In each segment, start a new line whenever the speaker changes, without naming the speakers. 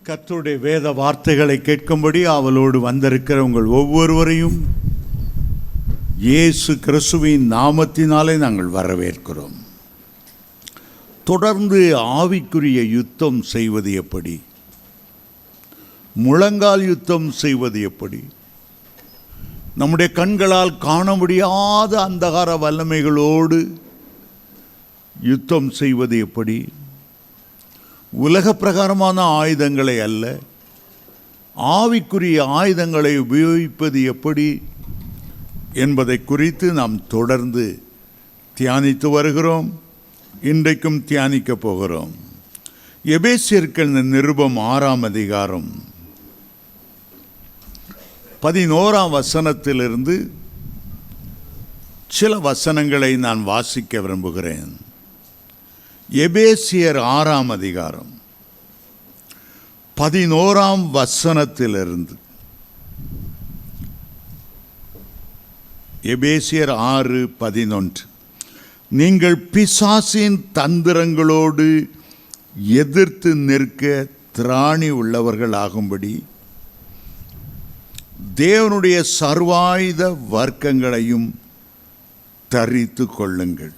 கர்த்தருடைய வேத வார்த்தைகளை கேட்கும்படி அவளோடு வந்திருக்கிற உங்கள் ஒவ்வொருவரையும் இயேசு கிறிஸ்துவின் நாமத்தினாலே நாங்கள் வரவேற்கிறோம். தொடர்ந்து ஆவிக்குரிய யுத்தம் செய்வது எப்படி, முழங்கால் யுத்தம் செய்வது எப்படி, நம்முடைய கண்களால் காண முடியாத அந்தகார வல்லமைகளோடு யுத்தம் செய்வது எப்படி, உலக பிரகாரமான ஆயுதங்களை அல்ல ஆவிக்குரிய ஆயுதங்களை உபயோகிப்பது எப்படி என்பதை குறித்து நாம் தொடர்ந்து தியானித்து வருகிறோம். இன்றைக்கும் தியானிக்கப் போகிறோம். எபேசியர்கள் நிருபம் 6ஆம் அதிகாரம் 11ஆம் வசனத்திலிருந்து சில வசனங்களை நான் வாசிக்க விரும்புகிறேன். எபேசியர் 6ஆம் அதிகாரம் 11ஆம் வசனத்திலிருந்து. எபேசியர் 6:11. நீங்கள் பிசாசின் தந்திரங்களோடு எதிர்த்து நிற்க திராணி உள்ளவர்களாகும்படி தேவனுடைய சர்வாயுத வர்க்கங்களையும் தரித்து கொள்ளுங்கள்.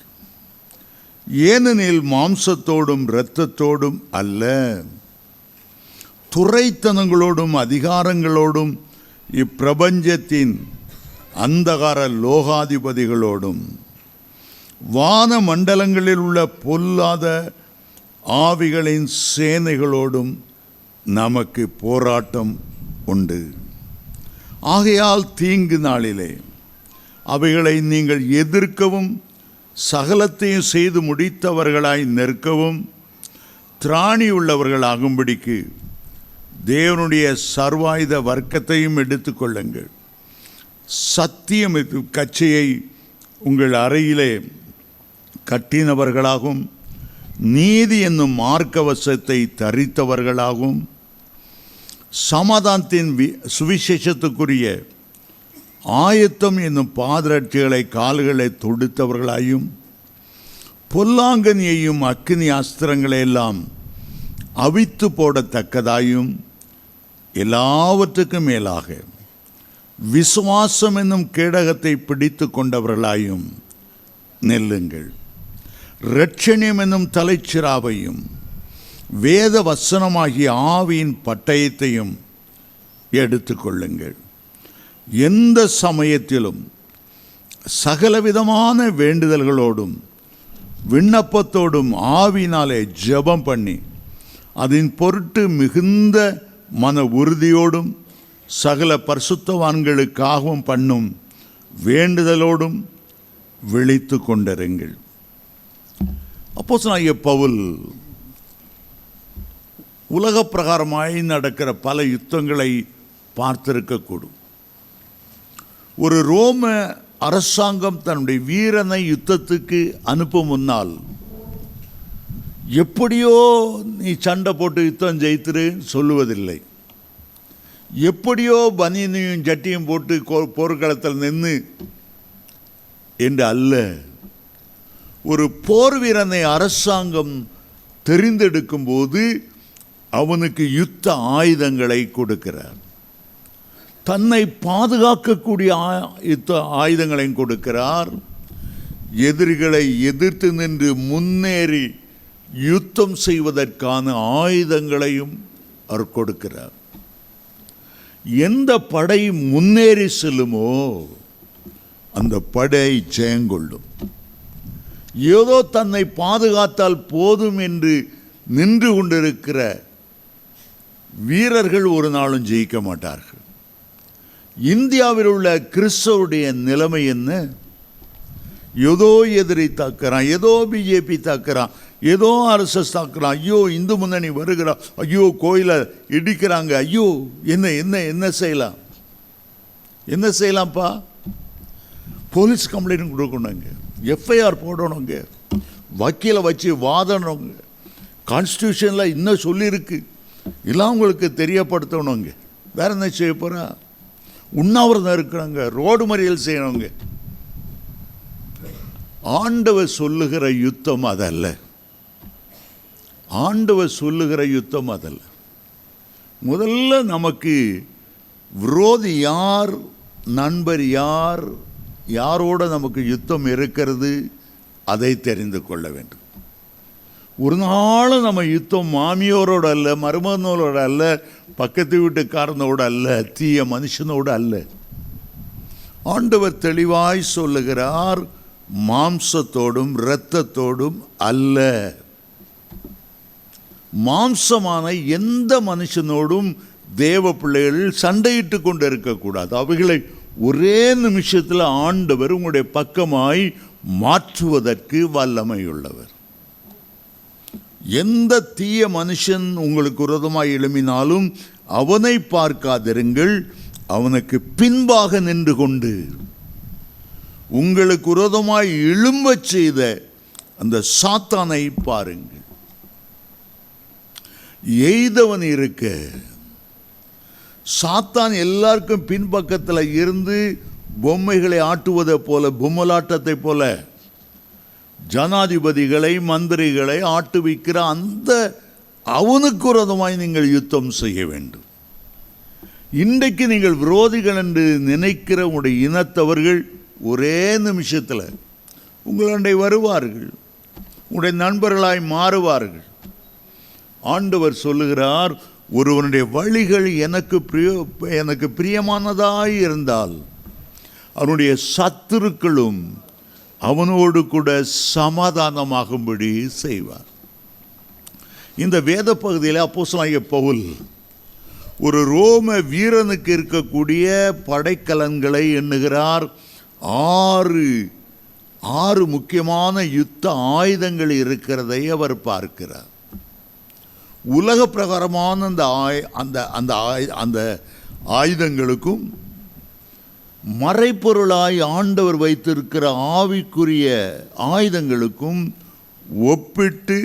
ஏனெனில் மாம்சத்தோடும் இரத்தத்தோடும் அல்ல, துரைத்தனங்களோடும் அதிகாரங்களோடும் இப்பிரபஞ்சத்தின் அந்தகார லோகாதிபதிகளோடும் வான மண்டலங்களில் உள்ள பொல்லாத ஆவிகளின் சேனைகளோடும் நமக்கு போராட்டம் உண்டு. ஆகையால் தீங்கு நாளிலே அவைகளை நீங்கள் எதிர்க்கவும் சகலத்தையும் செய்து முடித்தவர்களாய் நிற்கவும் திராணி உள்ளவர்களாகும்படிக்கு தேவனுடைய சர்வாயுத வர்க்கத்தையும் எடுத்துக்கொள்ளுங்கள். சத்தியம் கச்சையை உங்கள் அறையிலே கட்டினவர்களாகவும் நீதி என்னும் மார்க்கவசத்தை தரித்தவர்களாகவும் சமாதானத்தின் சுவிசேஷத்துக்குரிய ஆயத்தம் என்னும் பாதரட்சிகளை கால்களை தொடுத்தவர்களாயும் பொல்லாங்கனியையும் அக்கினி அஸ்திரங்களையெல்லாம் அவித்து போடத்தக்கதாயும் எல்லாவற்றுக்கும் மேலாக விசுவாசம் என்னும் கேடகத்தை பிடித்து கொண்டவர்களாயும் நெல்லுங்கள். இரட்சணியம் என்னும் தலைச்சிராவையும் வேத வசனமாகிய ஆவியின் பட்டயத்தையும் எடுத்துக்கொள்ளுங்கள். எந்த சமயத்திலும் சகலவிதமான வேண்டுதல்களோடும் விண்ணப்பத்தோடும் ஆவியினாலே ஜெபம் பண்ணி அதன் பொருட்டு மிகுந்த மன உறுதியோடும் சகல பரிசுத்தவான்களுக்காகவும் பண்ணும் வேண்டுதலோடும் விழித்து கொண்டிருங்கள். அப்போஸ்தலனாகிய பவுல் உலக பிரகாரமாய் நடக்கிற பல யுத்தங்களை பார்த்திருக்கக்கூடும். ஒரு ரோம அரசாங்கம் தன்னுடைய வீரனை யுத்தத்துக்கு அனுப்பும் முன்னால் எப்படியோ நீ சண்டை போட்டு யுத்தம் ஜெயித்துரு சொல்லுவதில்லை. எப்படியோ பனியனையும் ஜட்டியும் போட்டு போர்க்களத்தில் நின்று என்று அல்ல. ஒரு போர் வீரனை அரசாங்கம் தெரிந்தெடுக்கும் போது அவனுக்கு யுத்த ஆயுதங்களை கொடுக்கிறார். தன்னை பாதுகாக்கக்கூடிய யுத்த ஆயுதங்களையும் கொடுக்கிறார். எதிரிகளை எதிர்த்து நின்று முன்னேறி யுத்தம் செய்வதற்கான ஆயுதங்களையும் அவர் கொடுக்கிறார். எந்த படை முன்னேறி செல்லுமோ அந்த படை ஜெயங்கொள்ளும். ஏதோ தன்னை பாதுகாத்தால் போதும் என்று நின்று கொண்டிருக்கிற வீரர்கள் ஒரு நாளும் ஜெயிக்க மாட்டார்கள். இந்தியாவில் உள்ள கிறிஸ்தவருடைய நிலைமை என்ன? ஏதோ எதிரி தாக்குறான், ஏதோ பிஜேபி தாக்குறான், ஏதோ ஆர்எஸ்எஸ் தாக்குறான், ஐயோ இந்து முன்னணி வருகிறான், ஐயோ கோயிலை இடிக்கிறாங்க, ஐயோ என்ன என்ன என்ன செய்யலாம், என்ன செய்யலாம்ப்பா? போலீஸ் கம்ப்ளைண்ட் கொடுக்கணுங்க, எஃப்ஐஆர் போடணுங்க, வக்கீலை வச்சு வாதணுங்க, கான்ஸ்டியூஷனில் இன்னும் சொல்லியிருக்கு, எல்லாம் உங்களுக்கு தெரியப்படுத்தணுங்க. வேற என்ன செய்ய போகிறா? உண்ணாவிரதம் இருக்கிறாங்க, ரோடு மறியல் செய்யணுங்க. ஆண்டவர் சொல்லுகிற யுத்தம் அதல்ல. ஆண்டவர் சொல்லுகிற யுத்தம் அதல்ல. முதல்ல நமக்கு விரோதி யார், நண்பர் யார், யாரோட நமக்கு யுத்தம் இருக்கிறது, அதை தெரிந்து கொள்ள வேண்டும். ஒரு நாள் நம்ம யுத்தம் மாமியோரோடு அல்ல, மருமகனோட அல்ல, பக்கத்து வீட்டுக்காரனோடு அல்ல, தீய மனுஷனோடு அல்ல. ஆண்டவர் தெளிவாய் சொல்லுகிறார், மாம்சத்தோடும் இரத்தத்தோடும் அல்ல. மாம்சமான எந்த மனுஷனோடும் தேவ பிள்ளைகள் சண்டையிட்டு கொண்டு இருக்கக்கூடாது. அவைகளை ஒரே நிமிஷத்தில் ஆண்டவர் உங்களுடைய பக்கமாய் மாற்றுவதற்கு வல்லமையுள்ளவர். எந்த தீய மனுஷன் உங்களுக்கு விரோதமாய் எழும்பினாலும் அவனை பார்க்காதிருங்கள், அவனுக்கு பின்பாக நின்று கொண்டு உங்களுக்கு விரோதமாய் எழும்பச் செய்த அந்த சாத்தானை பாருங்கள். எய்தவன் இருக்க சாத்தான் எல்லாருக்கும் பின்பக்கத்தில் இருந்து பொம்மைகளை ஆட்டுவதை போல, பொம்மலாட்டத்தை போல ஜனாதிபதிகளை மந்திரிகளை ஆட்டுவிக்கிற அந்த அவனுக்கு விரோதமாய் நீங்கள் யுத்தம் செய்ய வேண்டும். இன்றைக்கு நீங்கள் விரோதிகள் என்று நினைக்கிற உங்களுடைய இனத்தவர்கள் ஒரே நிமிஷத்தில் உங்களுடைய வருவார்கள், உங்களுடைய நண்பர்களாய் மாறுவார்கள். ஆண்டவர் சொல்லுகிறார், ஒருவனுடைய வழிகள் எனக்கு பிரியமானதாய் இருந்தால் அவனுடைய சத்துருக்களும் அவனோடு கூட சமாதானமாகும்படி செய்வார். இந்த வேத பகுதியில் அப்போஸ்தலனாகிய பவுல் ஒரு ரோம வீரனுக்கு இருக்கக்கூடிய படைக்கலன்களை எண்ணுகிறார். ஆறு முக்கியமான யுத்த ஆயுதங்கள் இருக்கிறதை அவர் பார்க்கிறார். உலக பிரகாரமான அந்த ஆயுதங்களுக்கும் மறைப்பொருளாய் ஆண்டவர் வைத்திருக்கிற ஆவிக்குரிய ஆயுதங்களுக்கும் ஒப்பிட்டு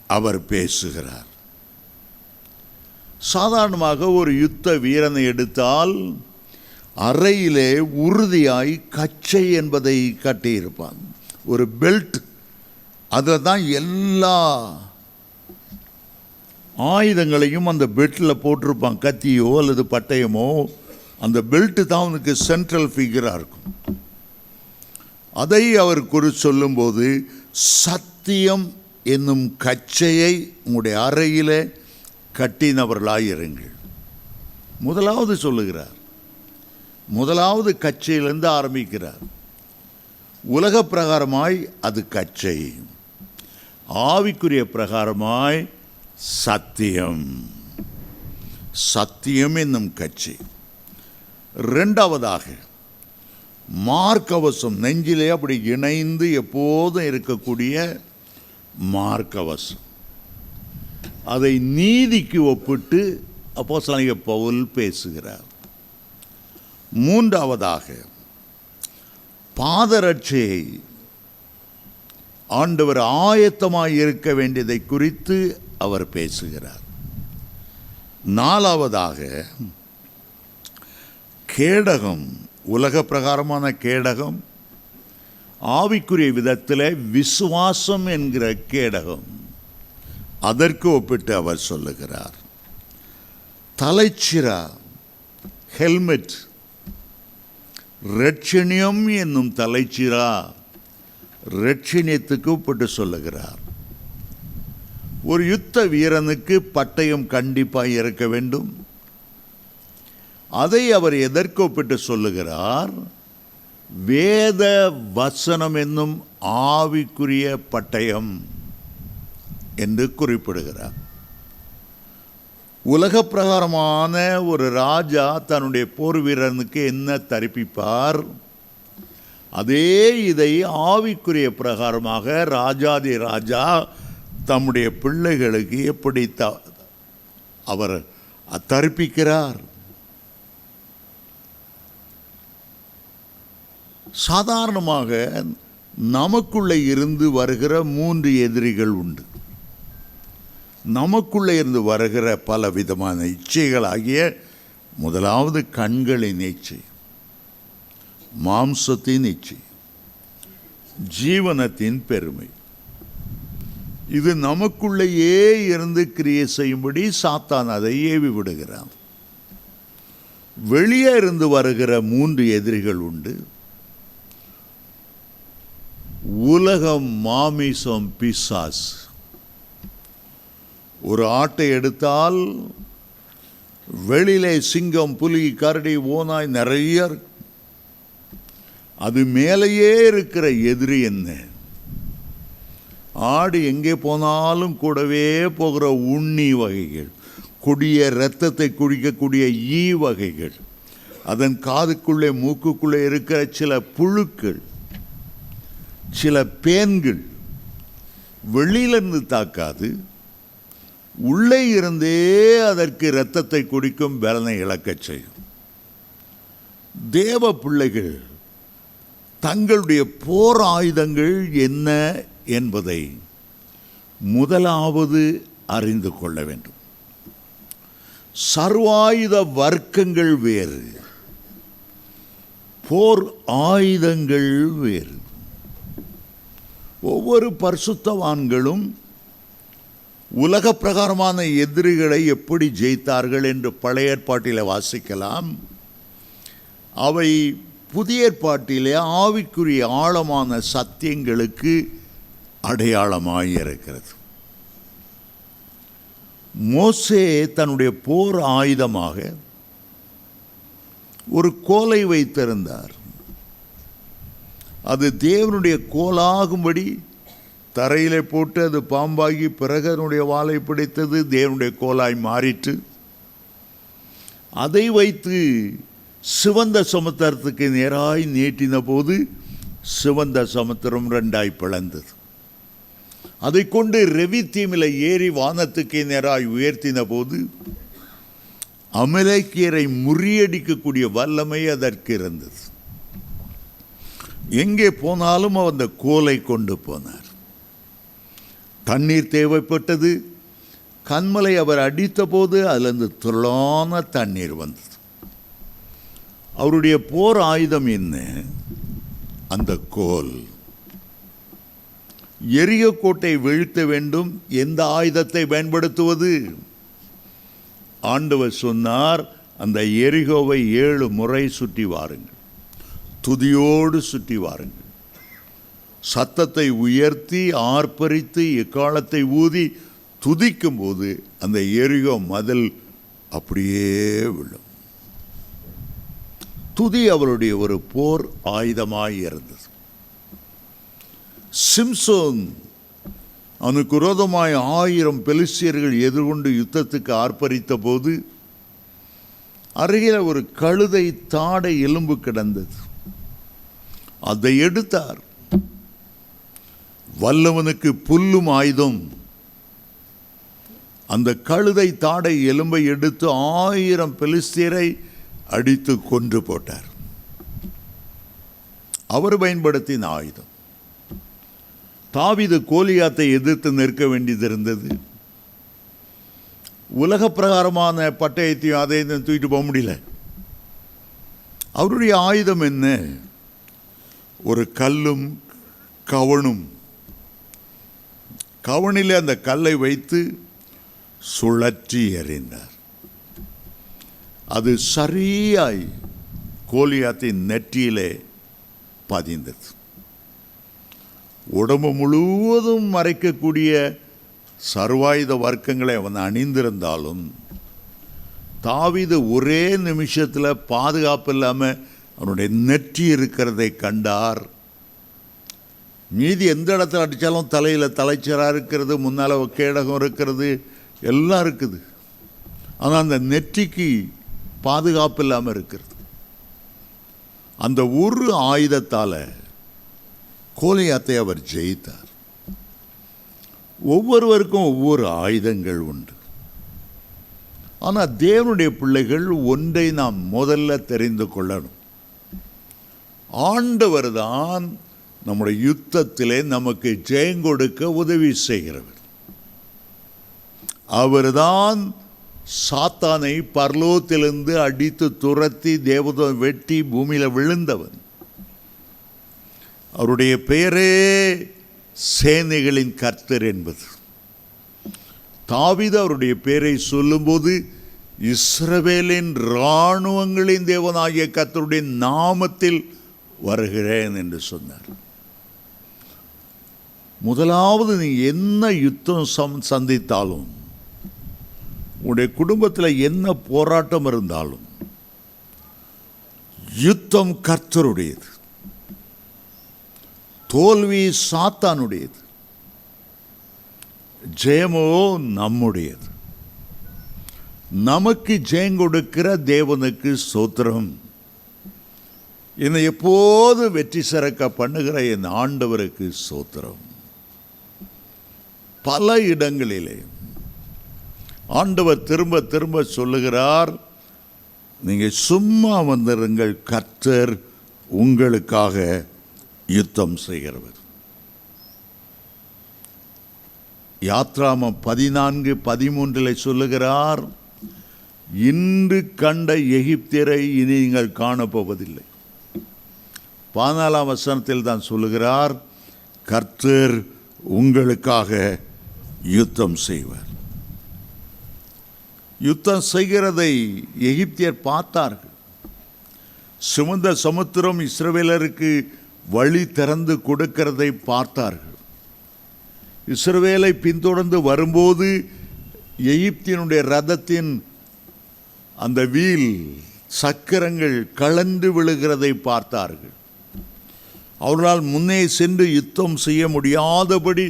அவர் பேசுகிறார். சாதாரணமாக ஒரு யுத்த வீரனை எடுத்தால் அறையிலே உறுதியாய் கச்சை என்பதை கட்டியிருப்பான். ஒரு பெல்ட், அதில் தான் எல்லா ஆயுதங்களையும் அந்த பெல்ட்டில் போட்டிருப்பான். கத்தியோ அல்லது பட்டயமோ, அந்த பெல்ட்டு தான் அவனுக்கு சென்ட்ரல் ஃபிகராக இருக்கும். அதை அவர் குறித்து சொல்லும்போது, சத்தியம் என்னும் கச்சையை உங்களுடைய அறையிலே கட்டினவர்களாயிருங்கள். முதலாவது சொல்லுகிறார், முதலாவது கச்சையிலிருந்து ஆரம்பிக்கிறார். உலக பிரகாரமாய் அது கச்சை, ஆவிக்குரிய பிரகாரமாய் சத்தியம், சத்தியம் என்னும் கச்சை. இரண்டாவதாக மார்க்கவசம், நெஞ்சிலே அப்படி இணைந்து எப்போதும் இருக்கக்கூடிய மார்க்கவசம். அதை நீதிக்கு ஒப்பிட்டு அப்போஸ்தலனாகிய பவுல் பேசுகிறார். மூன்றாவதாக பாதரட்சையை ஆண்டவர் ஆயத்தமாய் இருக்க வேண்டியதை குறித்து அவர் பேசுகிறார். நாலாவதாக கேடகம், உலக பிரகாரமான கேடகம், ஆவிக்குரிய விதத்தில் விசுவாசம் என்கிற கேடகம், அதற்கு ஒப்பிட்டு அவர் சொல்லுகிறார். தலைச்சிரா, ஹெல்மெட், இரட்சணியம் என்னும் தலைச்சிரா, இரட்சணியத்துக்கு ஒப்பிட்டு சொல்லுகிறார். ஒரு யுத்த வீரனுக்கு பட்டயம் கண்டிப்பாக இருக்க வேண்டும். அதை அவர் எதற்கு ஒப்பிட்டு சொல்லுகிறார்? வேத வசனம் என்னும் ஆவிக்குரிய பட்டயம் என்று குறிப்பிடுகிறார். உலக பிரகாரமான ஒரு ராஜா தன்னுடைய போர் வீரனுக்கு என்ன தரிப்பிப்பார், அதே இதை ஆவிக்குரிய பிரகாரமாக ராஜாதி ராஜா தம்முடைய பிள்ளைகளுக்கு எப்படி அவர் தரிப்பிக்கிறார். சாதாரணமாக நமக்குள்ளே இருந்து வருகிற 3 எதிரிகள் உண்டு. நமக்குள்ளே இருந்து வருகிற பல விதமான இச்சைகளாகிய, முதலாவது கண்களின் இச்சை, மாம்சத்தின் இச்சை, ஜீவனத்தின் பெருமை, இது நமக்குள்ளேயே இருந்து கிரியை செய்யும்படி சாத்தான் அதை ஏவி விடுகிறான். வெளியே இருந்து வருகிற 3 எதிரிகள் உண்டு. உலகம், மாமிசம், பிசாஸ். ஒரு ஆட்டை எடுத்தால் வெளியிலே சிங்கம், புலி, கரடி, ஓநாய் நிறைய இருக்கு. அது மேலேயே இருக்கிற எதிரி என்ன? ஆடு எங்கே போனாலும் கூடவே போகிற உண்ணி வகைகள், கொடிய இரத்தத்தை குடிக்கக்கூடிய ஈ வகைகள், அதன் காதுக்குள்ளே மூக்குக்குள்ளே இருக்கிற சில புழுக்கள், சில பேன்கள் வெளியிலிருந்து தாக்காது, உள்ளே இருந்தே அதற்கு இரத்தத்தை குடிக்கும், பலனை இழக்கச் செய்யும். தேவ பிள்ளைகள் தங்களுடைய போர் ஆயுதங்கள் என்ன என்பதை முதலாவது அறிந்து கொள்ள வேண்டும். சர்வாயுத வர்க்கங்கள் வேறு, போர் ஆயுதங்கள் வேறு. ஒவ்வொரு பரிசுத்தவான்களும் உலக பிரகாரமான எதிரிகளை எப்படி ஜெயித்தார்கள் என்று பழைய ஏற்பாட்டிலே வாசிக்கலாம். அவை புதிய ஏற்பாட்டிலே ஆவிக்குரிய ஆழமான சத்தியங்களுக்கு அடையாளமாய் இருக்கிறது. மோசே தன்னுடைய போர் ஆயுதமாக ஒரு கோலை வைத்திருந்தார். அது தேவனுடைய கோலாகும்படி தரையிலே போட்டு அது பாம்பாகி பிறகு அதனுடைய வாளை பிடித்தது, தேவனுடைய கோலாய் மாறிற்று. அதை வைத்து சிவந்த சமுத்திரத்துக்கு நேராய் நீட்டின போது சிவந்த சமுத்திரம் 2ஆய் பிளந்தது. அதை கொண்டு ரெவித்தீமில் ஏறி வானத்துக்கு நேராய் உயர்த்தின போது அமலேக்கியரை முறியடிக்கக்கூடிய வல்லமை அதற்கு இருந்தது. எங்கே போனாலும் அந்த கோலை கொண்டு போனார். தண்ணீர் தேவைப்பட்டது. கண்மலை அவர் அடித்த போது அதிலிருந்து துளான தண்ணீர் வந்தது. அவருடைய போர் ஆயுதம் என்ன? அந்த கோல். எரியோ கோட்டை வீழ்த்த வேண்டும். எந்த ஆயுதத்தை பயன்படுத்துவது? ஆண்டவர் சொன்னார், அந்த எரிகோவை 7 முறை சுற்றி வாருங்கள், துதியோடு சுற்றி வாருங்கள், சத்தத்தை உயர்த்தி ஆர்ப்பரித்து எக்காலத்தை ஊதி துதிக்கும் போது அந்த எரிகோ மதில் அப்படியே விழும். துதி அவருடைய ஒரு போர் ஆயுதமாய் இருந்தது. சிம்சோன் அவனுக்கு விரோதமாய் 1000 பெலிஸ்தியர்கள் எதிர்கொண்டு யுத்தத்துக்கு ஆர்ப்பரித்த போது அருகில் ஒரு கழுதை தாடை எலும்பு கிடந்தது. அதை எடுத்தார். வல்லவனுக்கு புல்லும் ஆயுதம். அந்த கழுதை தாடை எலும்பை எடுத்து 1000 பெலிஸ்தியரை அடித்து கொன்று போட்டார். அவர் பயன்படுத்தின ஆயுதம். தாவீது கோலியாத்தை எதிர்த்து நிற்க வேண்டியது இருந்தது. உலக பிரகாரமான பட்டயத்தையும் அதை தூக்கிட்டு போக முடியல. அவருடைய ஆயுதம் என்ன? ஒரு கல்லும் கவனும். கவனிலே அந்த கல்லை வைத்து சுழற்றி எறிந்தார். அது சரியாய் கோலியாத்தின் நெற்றியிலே பதிந்தது. உடம்பு முழுவதும் மறைக்கக்கூடிய சர்வாயுத வர்க்கங்களை அவன் அணிந்திருந்தாலும் தாவீது ஒரே நிமிஷத்தில் பாதுகாப்பு இல்லாமல் அவனுடைய நெற்றி இருக்கிறதை கண்டார். மீதி எந்த இடத்துல அடித்தாலும் தலையில் தலைச்சராக இருக்கிறது, முன்னால் கேடகம் இருக்கிறது, எல்லாம் இருக்குது. ஆனால் அந்த நெற்றிக்கு பாதுகாப்பு இல்லாமல் இருக்கிறது. அந்த ஒரு ஆயுதத்தால் கோலியாத்தை அவர் ஜெயித்தார். ஒவ்வொருவருக்கும் ஒவ்வொரு ஆயுதங்கள் உண்டு. ஆனால் தேவனுடைய பிள்ளைகள் ஒன்றை நாம் முதல்ல தெரிந்து கொள்ளணும். ஆண்டவர் தான் நம்முடைய யுத்தத்திலே நமக்கு ஜெயம் கொடுக்க உதவி செய்கிறவர். அவர்தான் சாத்தானை பரலோகத்திலிருந்து அடித்து துரத்தி தேவதூதன் வெட்டி பூமியில் விழுந்தவன். அவருடைய பெயரே சேனைகளின் கர்த்தர் என்பது. தாவீது அவருடைய பேரை சொல்லும்போது இஸ்ரவேலின் இராணுவங்களின் தேவனாகிய கர்த்தருடைய நாமத்தில் வருகிறேன் என்று சொன்னார். முதலாவது நீ என்ன யுத்தம் சந்தித்தாலும், உன்னுடைய குடும்பத்தில் என்ன போராட்டம் இருந்தாலும், யுத்தம் கர்த்தருடையது, தோல்வி சாத்தானுடையது, ஜெயமோ நம்முடையது. நமக்கு ஜெயம் கொடுக்கிற தேவனுக்கு ஸ்தோத்திரம். என்னை எப்போது வெற்றி சிறக்க பண்ணுகிற என் ஆண்டவருக்கு ஸ்தோத்திரம். பல இடங்களிலே ஆண்டவர் திரும்ப திரும்ப சொல்லுகிறார், நீங்கள் சும்மா வந்திருங்கள், கர்த்தர் உங்களுக்காக யுத்தம் செய்கிறவர். யாத்ராமம் 14:13 சொல்லுகிறார், இன்று கண்ட எகிப்தியரை இனி நீங்கள் காணப்போவதில்லை. 14ஆம் வசனத்தில் தான் சொல்லுகிறார், கர்த்தர் உங்களுக்காக யுத்தம் செய்வார். யுத்தம் செய்கிறதை எகிப்தியர் பார்த்தார்கள். சிவந்த சமுத்திரம் இஸ்ரவேலருக்கு வழி திறந்து கொடுக்கிறதை பார்த்தார்கள். இஸ்ரவேலை பின்தொடர்ந்து வரும்போது எகிப்தியனுடைய ரதத்தின் அந்த வீல் சக்கரங்கள் கலந்து விழுகிறதை பார்த்தார்கள். அவர்களால் முன்னே சென்று யுத்தம் செய்ய முடியாதபடி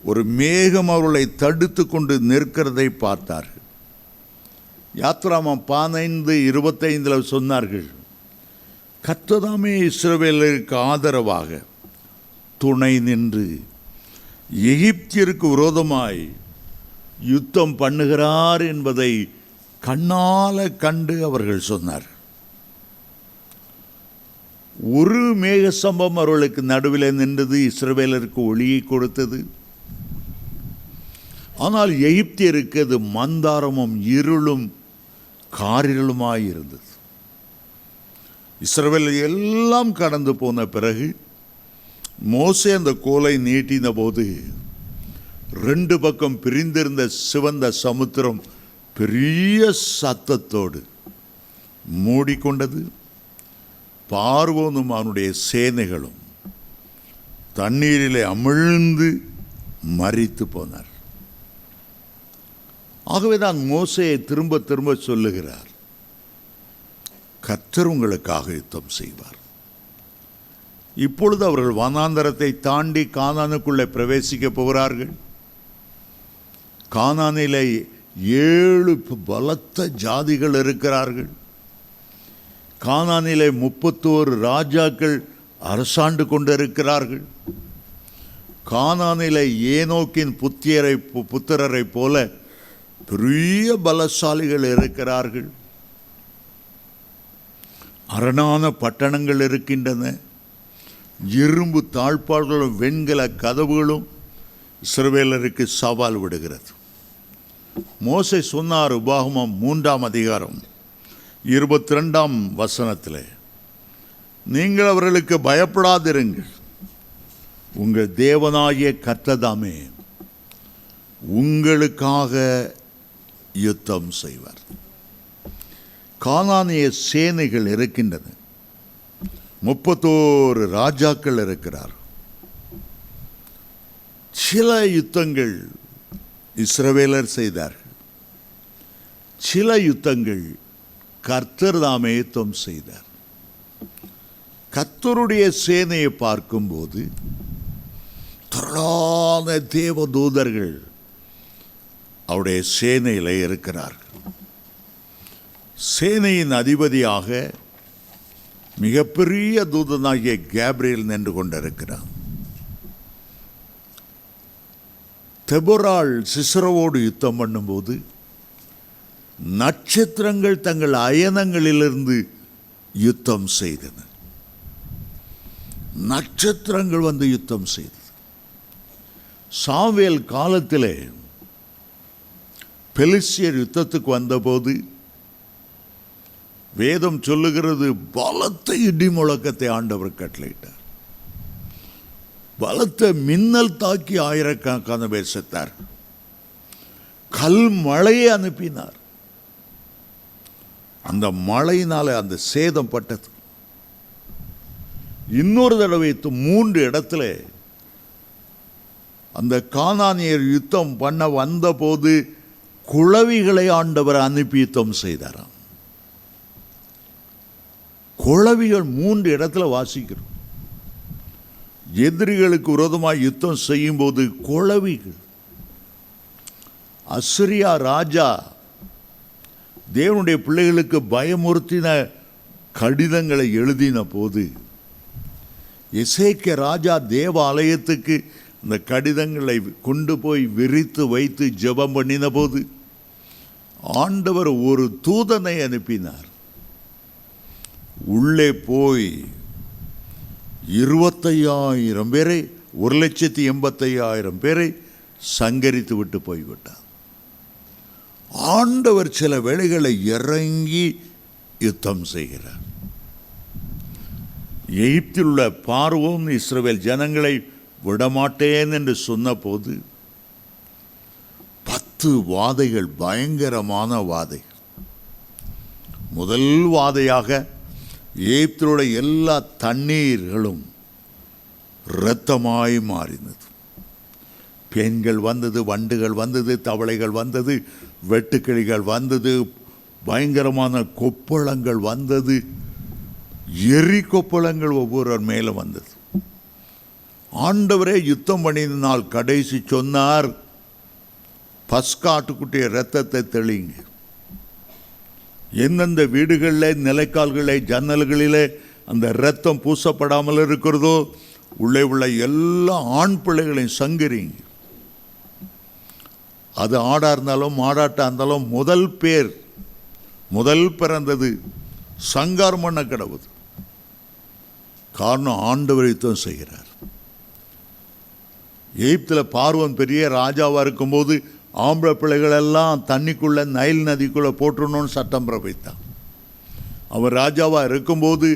ஒரு மேகம் அவர்களை தடுத்து கொண்டு நிற்கிறதை பார்த்தார்கள். யாத்ராமம் 15:25 சொன்னார்கள், கர்த்தர்தாமே இஸ்ரவேலருக்கு ஆதரவாக துணை நின்று எகிப்தியருக்கு விரோதமாய் யுத்தம் பண்ணுகிறார் என்பதை கண்ணால கண்டு அவர்கள் சொன்னார். ஒரு மேக சம்பவம் அவர்களுக்கு நடுவில் நின்றது, இஸ்ரவேலருக்கு ஒளியை கொடுத்தது. ஆனால் எகிப்தியருக்கு அது மந்தாரமும் இருளும் காரிருளுமாய் இருந்தது. இஸ்ரவேல் எல்லாம் கடந்து போன பிறகு மோசே அந்த கோலை நீட்டின போது 2 பக்கம் பிரிந்திருந்த சிவந்த சமுத்திரம் பெரிய சத்தத்தோடு மூடிக்கொண்டது. பார்வோனும் அவனுடைய சேனைகளும் தண்ணீரிலே அமிழ்ந்து மரித்து போனார். ஆகவேதான் மோசேயை திரும்ப திரும்ப சொல்லுகிறார், கர்த்தர் உங்களுக்காக யுத்தம் செய்வார். இப்பொழுது அவர்கள் வனாந்தரத்தை தாண்டி கானானுக்குள்ளே பிரவேசிக்க போகிறார்கள். கானானிலே 7 பலத்த ஜாதிகள் இருக்கிறார்கள். கானானிலே 31 ராஜாக்கள் அரசாண்டு கொண்டிருக்கிறார்கள். கானானிலே ஏனோக்கின் புத்திரரை போல பெரிய பலசாலிகள் இருக்கிறார்கள். அரணான பட்டணங்கள் இருக்கின்றன. இரும்பு தாழ்பாள்களும் வெண்கல கதவுகளும் இஸ்ரவேலருக்கு சவால் விடுகிறது. மோசே சொன்னார், உபாகமம் 3ஆம் அதிகாரம் 22ஆம் வசனத்தில், நீங்கள் அவர்களுக்கு பயப்படாதிருங்கள், உங்கள் தேவனாகிய கர்த்தர்தாமே உங்களுக்காக யுத்தம் செய்வார். கானானிய சேனைகள் இருக்கின்றன. 31 ராஜாக்கள் இருக்கிறார். சில யுத்தங்கள் இஸ்ரவேலர் செய்தார்கள், சில யுத்தங்கள் கர்த்தர் தாமே யுத்தம் செய்தார். கர்த்தருடைய சேனையை பார்க்கும்போது திரளான தேவதூதர்கள் அவருடைய சேனையில் இருக்கிறார்கள். சேனையின் அதிபதியாக மிகப்பெரிய தூதனாகிய கேப்ரியல் நின்று கொண்டிருக்கிறார். தெபொராள் சிசரோவோடு யுத்தம் பண்ணும்போது நட்சத்திரங்கள் தங்கள் அயனங்களிலிருந்து யுத்தம் செய்தன. நட்சத்திரங்கள் வந்து யுத்தம் செய்தது. சாமுவேல் காலத்திலே பெலிஸ்தியர் யுத்தத்துக்கு வந்தபோது வேதம் சொல்லுகிறது, பலத்த இடி முழக்கத்தை ஆண்டவர் கட்டளையிட்டார். பலத்த மின்னல் தாக்கி ஆயிரக்கணக்கான பேர் செத்தார். கல் மழையை அனுப்பினார். அந்த மழையினால அந்த சேதம் பட்டது. இன்னொரு தடவை 3 இடத்துல அந்த கானானியர் யுத்தம் பண்ண வந்த போது குளவிகளை ஆண்டவர் அனுப்பி யுத்தம் செய்தாராம். குளவிகள் 3 இடத்துல வாசிக்கிறோம். எதிரிகளுக்கு விரோதமாக யுத்தம் செய்யும் போது குளவிகள். அசிரியா ராஜா தேவனுடைய பிள்ளைகளுக்கு பயமுறுத்தின கடிதங்களை எழுதின போது எசேக்கியா ராஜா தேவாலயத்துக்கு அந்த கடிதங்களை கொண்டு போய் விரித்து வைத்து ஜெபம் பண்ணின போது ஆண்டவர் ஒரு தூதனை அனுப்பினார். உள்ளே போய் 25,000 பேரை 1,85,000 பேரை சங்கரித்து விட்டு போய்விட்டார். ஆண்டவர் சில வேளைகளை இறங்கி யுத்தம் செய்கிறார். எகிப்தில் உள்ள பார்வோன் இஸ்ரவேல் ஜனங்களை விடமாட்டேன் என்று சொன்னபோது 10 வாதைகள், பயங்கரமான வாதைகள். முதல் வாதையாக எகிப்திலுள்ள எல்லா தண்ணீர்களும் இரத்தமாய் மாறினது. பெண்கள் வந்தது, வண்டுகள் வந்தது, தவளைகள் வந்தது, வெட்டுக்கிளிகள் வந்தது, பயங்கரமான கொப்பளங்கள் வந்தது, எரி கொப்பளங்கள் ஒவ்வொருவர் மேலே வந்தது. ஆண்டவரே யுத்தம் பண்ணினால் கடைசி சொன்னார், பஸ்காட்டுக்குட்டிய இரத்தத்தை தெளிங்க. எந்தெந்த வீடுகளில், நிலைக்கால்களில், ஜன்னல்களிலே அந்த இரத்தம் பூசப்படாமல் இருக்கிறதோ உள்ளே உள்ள எல்லா ஆண் பிள்ளைகளையும் சங்கரிங்க. அது ஆடா இருந்தாலும் மாடாட்டா இருந்தாலும் முதல் பிறந்தது சங்கார் பண்ண கிடவுது. காரணம் ஆண்டவர் யுத்தம் செய்கிறார். எகிப்தில் பார்வோன் பெரிய ராஜாவாக இருக்கும்போது ஆம்பளை பிள்ளைகளெல்லாம் தண்ணிக்குள்ளே, நைல் நதிக்குள்ளே போட்டுடணும்னு சட்டம் பிறப்பித்தான். அவர் ராஜாவாக இருக்கும்போது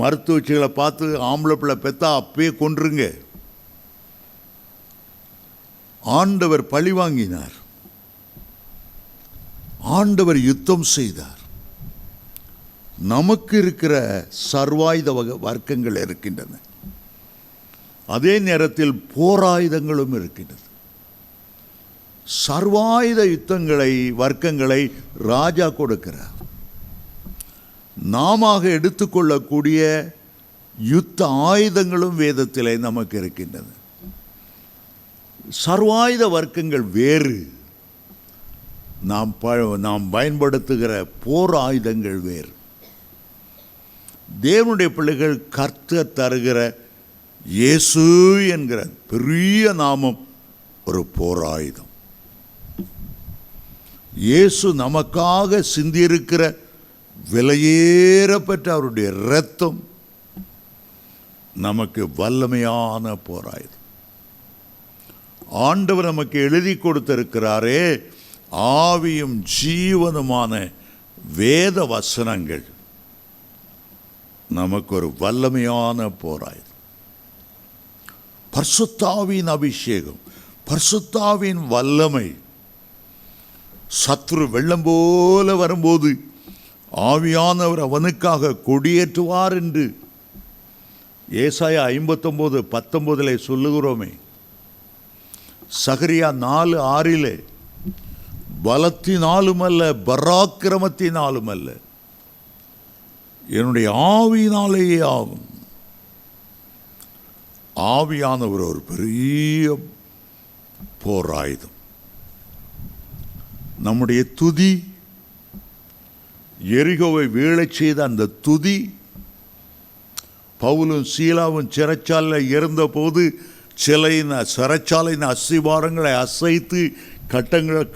மருத்துவச்சிகளை பார்த்து ஆம்பளை பிள்ளை பெற்றா அப்பயே கொன்றுங்க. ஆண்டவர் பழி வாங்கினார். ஆண்டவர் யுத்தம் செய்தார். நமக்கு இருக்கிற சர்வாயுத வர்க்கங்கள் இருக்கின்றன. அதே நேரத்தில் போராயுதங்களும் இருக்கின்றது. சர்வாயுத வர்க்கங்களை ராஜா கொடுக்கிறார். நாம எடுத்துக்கொள்ளக்கூடிய யுத்த ஆயுதங்களும் வேதத்திலே நமக்கு இருக்கின்றன. சர்வாயுத வர்க்கங்கள் வேறு, நாம் பயன்படுத்துகிற போர் ஆயுதங்கள் வேறு. தேவனுடைய பிள்ளைகள் கர்த்தர் தருகிற இயேசு என்கிற பெரிய நாமம் ஒரு போராயுதம். இயேசு நமக்காக சிந்தியிருக்கிற விலையேறப்பட்ட அவருடைய இரத்தம் நமக்கு வல்லமையான போராயுதம். ஆண்டவர் நமக்கு எழுதி கொடுத்திருக்கிறாரே, ஆவியும் ஜீவனுமான வேத வசனங்கள் நமக்கு ஒரு வல்லமையான போராயுதம். பரிசுத்தாவின் அபிஷேகம், பரிசுத்தாவின் வல்லமை. சத்துரு வெள்ளம் போல வரும்போது ஆவியானவர் அவனுக்காக கொடியேற்றுவார் என்று ஏசாயா 59:19 சொல்லுகிறோமே. சகரியா 4:6 பலத்தினாலும் அல்ல, பராக்கிரமத்தினாலும் அல்ல, என்னுடைய ஆவியினாலேயே ஆகும். ஆவியானவர் ஒரு பெரிய போராயுதம். நம்முடைய துதி, எரிகோவை வீழச் செய்த அந்த துதி, பவுலும் சீலாவும் சிறைச்சாலையில் இருந்தபோது சிறைச்சாலையின் அஸ்திவாரங்களை அசைத்து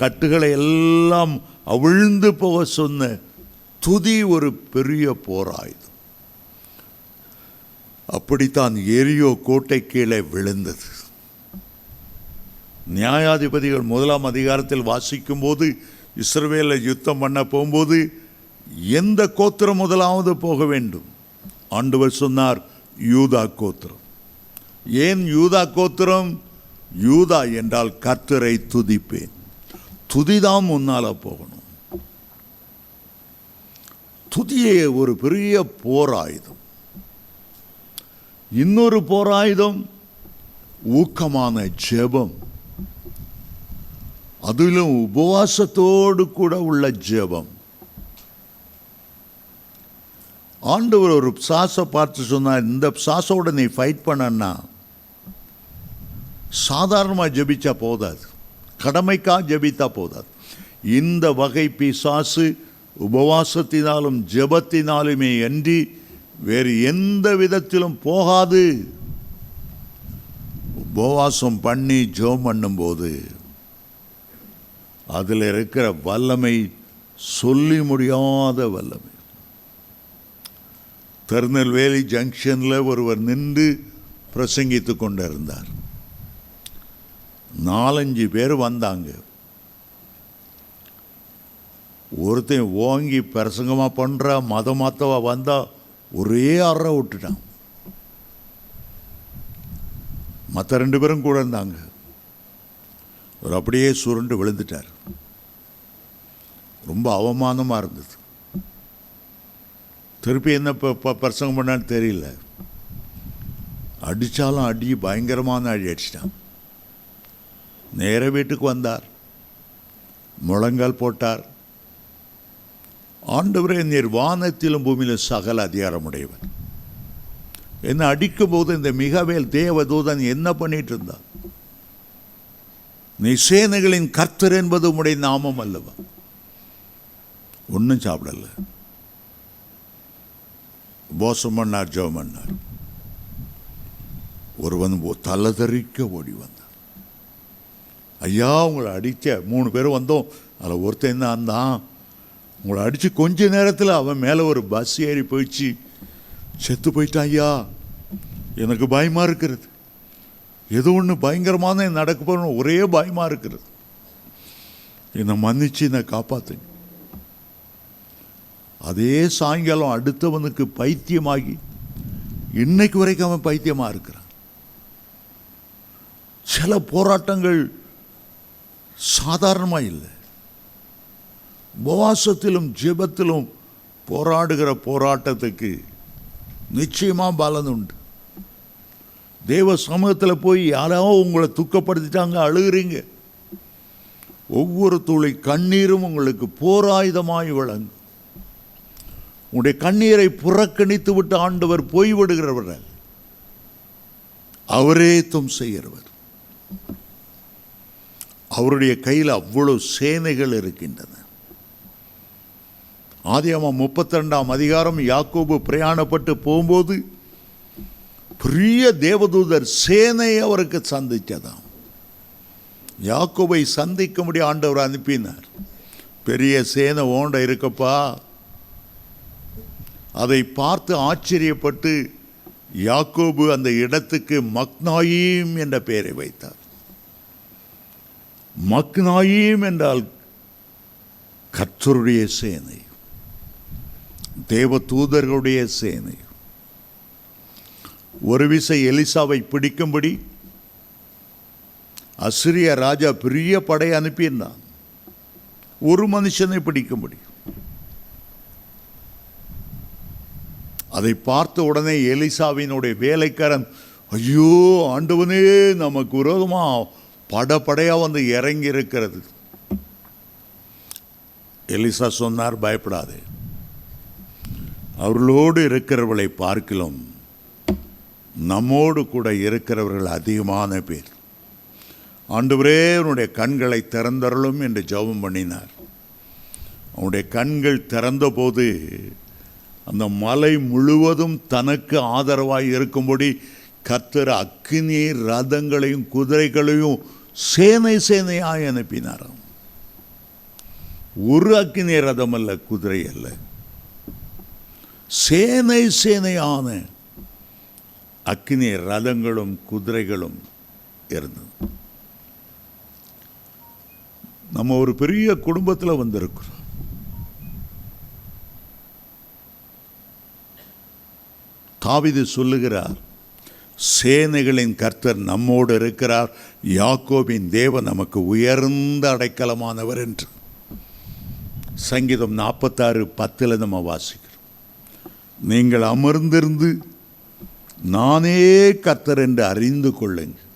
கட்டுகளை எல்லாம் அவிழ்ந்து போக சொன்ன துதி ஒரு பெரிய போராயுதம். அப்படித்தான் எரியோ கோட்டை கீழே விழுந்தது. நியாயாதிபதிகள் 1 அதிகாரத்தில் வாசிக்கும் போது இஸ்ரவேலை யுத்தம் பண்ண போகும்போது எந்த கோத்திரம் முதலாவது போக வேண்டும்? ஆண்டவர் சொன்னார், யூதா கோத்திரம். ஏன் யூதா கோத்திரம்? யூதா என்றால் கர்த்தரை துதிப்பேன். துதிதான் முன்னால போகணும். துதியே ஒரு பெரிய போராயுதம். இன்னொரு போராயுதம் ஊக்கமான ஜெபம், அதிலும் உபவாசத்தோடு கூட உள்ள ஜெபம். ஆண்டவர் ஒரு பிசாசை பார்த்து சொன்னார், இந்த பிசாசோட நீ ஃபைட் பண்ணன்னா சாதாரணமாக ஜெபிச்சா போதாது, கடமைக்காக ஜெபித்தா போதாது. இந்த வகை பிசாசு உபவாசத்தினாலும் ஜெபத்தினாலுமே அன்றி வேறு எந்த விதத்திலும் போகாது. உபவாசம் பண்ணி ஜெபம் பண்ணும்போது அதில் இருக்கிற வல்லமை சொல்லி முடியாத வல்லமை. திருநெல்வேலி ஜங்ஷனில் ஒருவர் நின்று பிரசங்கித்து கொண்டிருந்தார். 4-5 பேர் வந்தாங்க. ஒருத்தன் ஓங்கி பிரசங்கமாக பண்ணுற மதமாத்தவா வந்தால் ஒரே அறை விட்டுட்டான். மற்ற 2 பேரும் கூட இருந்தாங்க. அவர் அப்படியே சுருண்டு விழுந்துட்டார். ரொம்ப அவமானமாக இருந்தது. திருப்பி என்ன பிரசங்கம் பண்ணான்னு தெரியல. அடித்தாலும் அடி பயங்கரமான அடி அடிச்சிட்டான். நேர வீட்டுக்கு வந்தார், முழங்கால் போட்டார். ஆண்டவரே, நீர் வானத்திலும் பூமியிலும் சகல அதிகாரமுடையவர். என்னை அடிக்கும் போது இந்த மிகவேல் தேவதூதன் என்ன பண்ணிட்டு இருந்தான்? நீ சேனைகளின் கர்த்தர் என்பது உம்முடைய நாமம் அல்லவா? ஒன்றும் சாப்பிடல. உபவாசம் பண்ணார், ஜெபம் பண்ணார். ஒருவன் தலை தெறிக்க ஓடி வந்தான். ஐயா, உங்களை அடித்த 3 பேரும் வந்தோம், அதில் ஒருத்தன் தான் இருந்தான். உங்களை அடித்து கொஞ்ச நேரத்தில் அவன் மேலே ஒரு பஸ் ஏறி போயிடுச்சு, செத்து போயிட்டான். ஐயா, எனக்கு பயமாக இருக்கிறது. ஏதோ ஒன்று பயங்கரமான நடக்க போகணும், ஒரே பயமாக இருக்கிறது. என்னை மன்னிச்சு என்னை காப்பாற்றுங்க. அதே சாயங்காலம் அடுத்தவனுக்கு பைத்தியமாகி இன்னைக்கு வரைக்கும் அவன் பைத்தியமாக இருக்கிறான். சில போராட்டங்கள் சாதாரணமாக இல்லை. உபவாசத்திலும் ஜெபத்திலும் போராடுகிற போராட்டத்துக்கு நிச்சயமாக பலன் உண்டு. தேவ சமூகத்தில் போய் யாராவது உங்களை துக்கப்படுத்திட்டாங்க, அழுகிறீங்க, ஒவ்வொரு துளி கண்ணீரும் உங்களுக்கு போராயுதமாய் விளங்கும். உங்களுடைய கண்ணீரை புறக்கணித்து விட்டு ஆண்டவர் போய்விடுகிறவர், அவரே தும் செய்கிறவர். அவருடைய கையில் அவ்வளவு சேனைகள் இருக்கின்றன. ஆதியாகமம் 32ஆம் அதிகாரம், யாக்கோபு பிரயாணப்பட்டு போகும்போது பெரிய தேவதூதர் சேனை அவருக்கு சந்தித்ததாம். யாக்கோபை சந்திக்க முடிய ஆண்டவர் அனுப்பினார். பெரிய சேனை ஓண்ட இருக்கப்பா. அதை பார்த்து ஆச்சரியப்பட்டு யாக்கோபு அந்த இடத்துக்கு மக்னாயீம் என்ற பெயரை வைத்தார். மக்னாயீம் என்றால் கர்த்தருடைய சேனை, தேவ தூதர்களுடைய சேனை. ஒரு விசை எலிசாவை பிடிக்கும்படி அசிரிய ராஜா பெரிய படை அனுப்பியிருந்தான், ஒரு மனுஷனை பிடிக்கும்படி. அதை பார்த்த உடனே எலிசாவினுடைய வேலைக்காரன், ஐயோ ஆண்டவனே, நமக்கு விரோதமாக படையாக வந்து இறங்கி இருக்கிறது. எலிசா சொன்னார், பயப்படாதே, அவர்களோடு இருக்கிறவர்களை பார்க்கலாம் நம்மோடு கூட இருக்கிறவர்கள் அதிகமான பேர். ஆண்டவரே, அவனுடைய கண்களை திறந்தருளும் என்று ஜெபம் பண்ணினார். அவனுடைய கண்கள் திறந்தபோது அந்த மலை முழுவதும் தனக்கு ஆதரவாய் இருக்கும்படி கர்த்தர் அக்கினி ரதங்களையும் குதிரைகளையும் சேனை சேனையாய் அனுப்பினாராம். ஒரு அக்கினி ரதம் அல்ல, குதிரை அல்ல, சேனை சேனையான அக்கினி ரதங்களும் குதிரைகளும் இருந்தது. நம்ம ஒரு பெரிய குடும்பத்தில் வந்திருக்கிறோம். தாவீது சொல்லுகிறார், சேனைகளின் கர்த்தர் நம்மோடு இருக்கிறார், யாக்கோபின் தேவன் நமக்கு உயர்ந்த அடைக்கலமானவர் என்று சங்கீதம் 46:10 நம்ம வாசிக்கிறோம். நீங்கள் அமர்ந்திருந்து நானே கர்த்தர் என்று அறிந்து கொள்ளுங்கள்.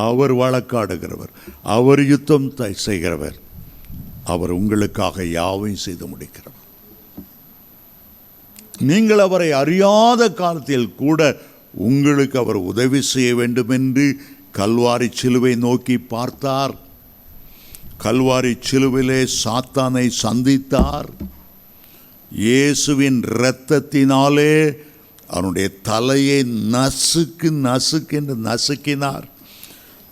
அவர் வழக்காடுகிறவர், அவர் யுத்தம் செய்கிறவர், அவர் உங்களுக்காக யாவையும் செய்து முடிக்கிறவர். நீங்கள் அவரை அறியாத காலத்தில் கூட உங்களுக்கு அவர் உதவி செய்ய வேண்டும் என்று கல்வாரி சிலுவை நோக்கி பார்த்தார். கல்வாரி சிலுவிலே சாத்தானை சந்தித்தார். இயேசுவின் இரத்தத்தினாலே அவனுடைய தலையை நசுக்கென்று நசுக்கினார்.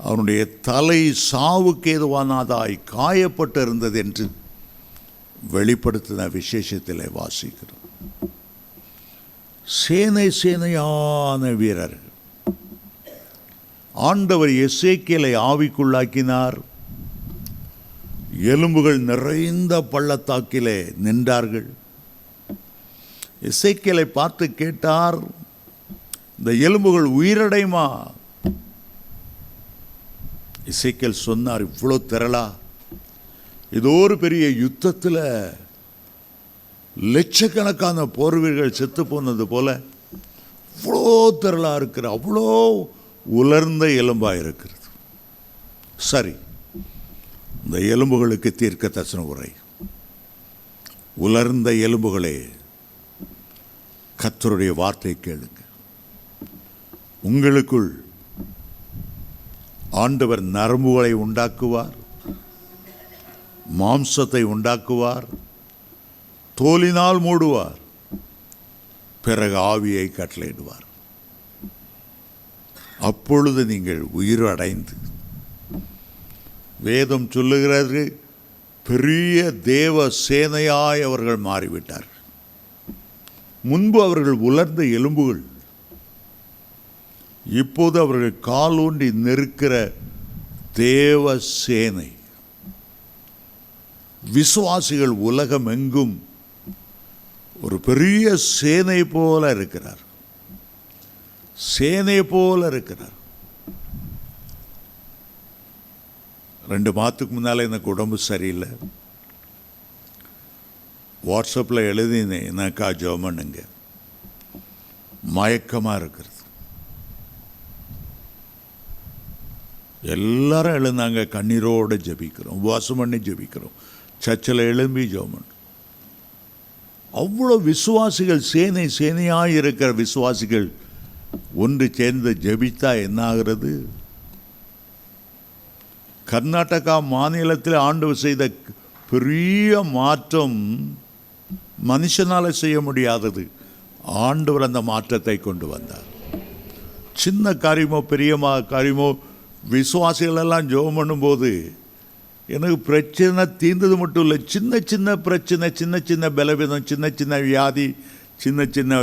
அவனுடைய தலை சாவுக்கு ஏதுவானதாய் காயப்பட்டிருந்தது என்று வெளிப்படுத்தின விசேஷத்திலே வாசிக்கிறோம். சேனை சேனையான வீரர்கள். ஆண்டவர் எசேக்கியேலை ஆவிக்குள்ளாக்கினார். எலும்புகள் நிறைந்த பள்ளத்தாக்கிலே நின்றார்கள். எசேக்கியேலை பார்த்து கேட்டார், இந்த எலும்புகள் உயிரடையுமா? எசேக்கியேல் சொன்னார், இவ்வளோ திரளா? ஏதோ ஒரு பெரிய யுத்தத்தில் லட்சக்கணக்கான போர் வீரர்கள் செத்து போனது போல இவ்வளோ திரளா இருக்கிற, அவ்வளோ உலர்ந்த எலும்பாக இருக்கிறது. சரி, இந்த எலும்புகளுக்கு தீர்க்க தரிசன உரை. உலர்ந்த எலும்புகளே, கர்த்தருடைய வார்த்தை கேளுங்க. உங்களுக்குள் ஆண்டவர் நரம்புகளை உண்டாக்குவார், மாம்சத்தை உண்டாக்குவார், தோலினால் மூடுவார், பிறகு ஆவியை கட்டளையிடுவார். அப்பொழுது நீங்கள் உயிர் அடைந்து, வேதம் சொல்லுகிறது, பெரிய தேவ சேனையாய் அவர்கள் மாறிவிட்டார்கள். முன்பு அவர்கள் உலர்ந்த எலும்புகள், இப்போது அவர்கள் காலூன்றி நிற்கிற தேவ சேனை. விசுவாசிகள் உலகம் எங்கும் ஒரு பெரிய சேனை போல இருக்கிறார். சேனை போல இருக்கிறார். 2 மாதத்துக்கு முன்னால் எனக்கு உடம்பு சரியில்லை. வாட்ஸ்அப்பில் எழுதினேன், எனக்கா ஜெபம்னுங்க. மயக்கமாக இருக்கிறது. எல்லாரும் எழுந்தாங்க. கண்ணீரோடு ஜெபிக்கிறோம், உபவாசம் பண்ணி ஜெபிக்கிறோம், சர்ச்சில் எழும்பி ஜெபம். அவ்வளோ விசுவாசிகள், சேனை சேனையாக இருக்கிற விசுவாசிகள் ஒன்று சேர்ந்து ஜெபித்தா என்ன ஆகிறது? கர்நாடகா மாநிலத்தில் ஆண்டவர் செய்த பெரிய மாற்றம் மனுஷனால் செய்ய முடியாதது. ஆண்டவர் அந்த மாற்றத்தை கொண்டு வந்தார். சின்ன காரியமோ பெரிய காரியமோ, விசுவாசிகளெல்லாம் ஜெபம் பண்ணும்போது எனக்கு பிரச்சனை தீர்ந்தது மட்டும் இல்லை, சின்ன சின்ன பிரச்சனை, சின்ன சின்ன பலவீனம், சின்ன சின்ன வியாதி, சின்ன சின்ன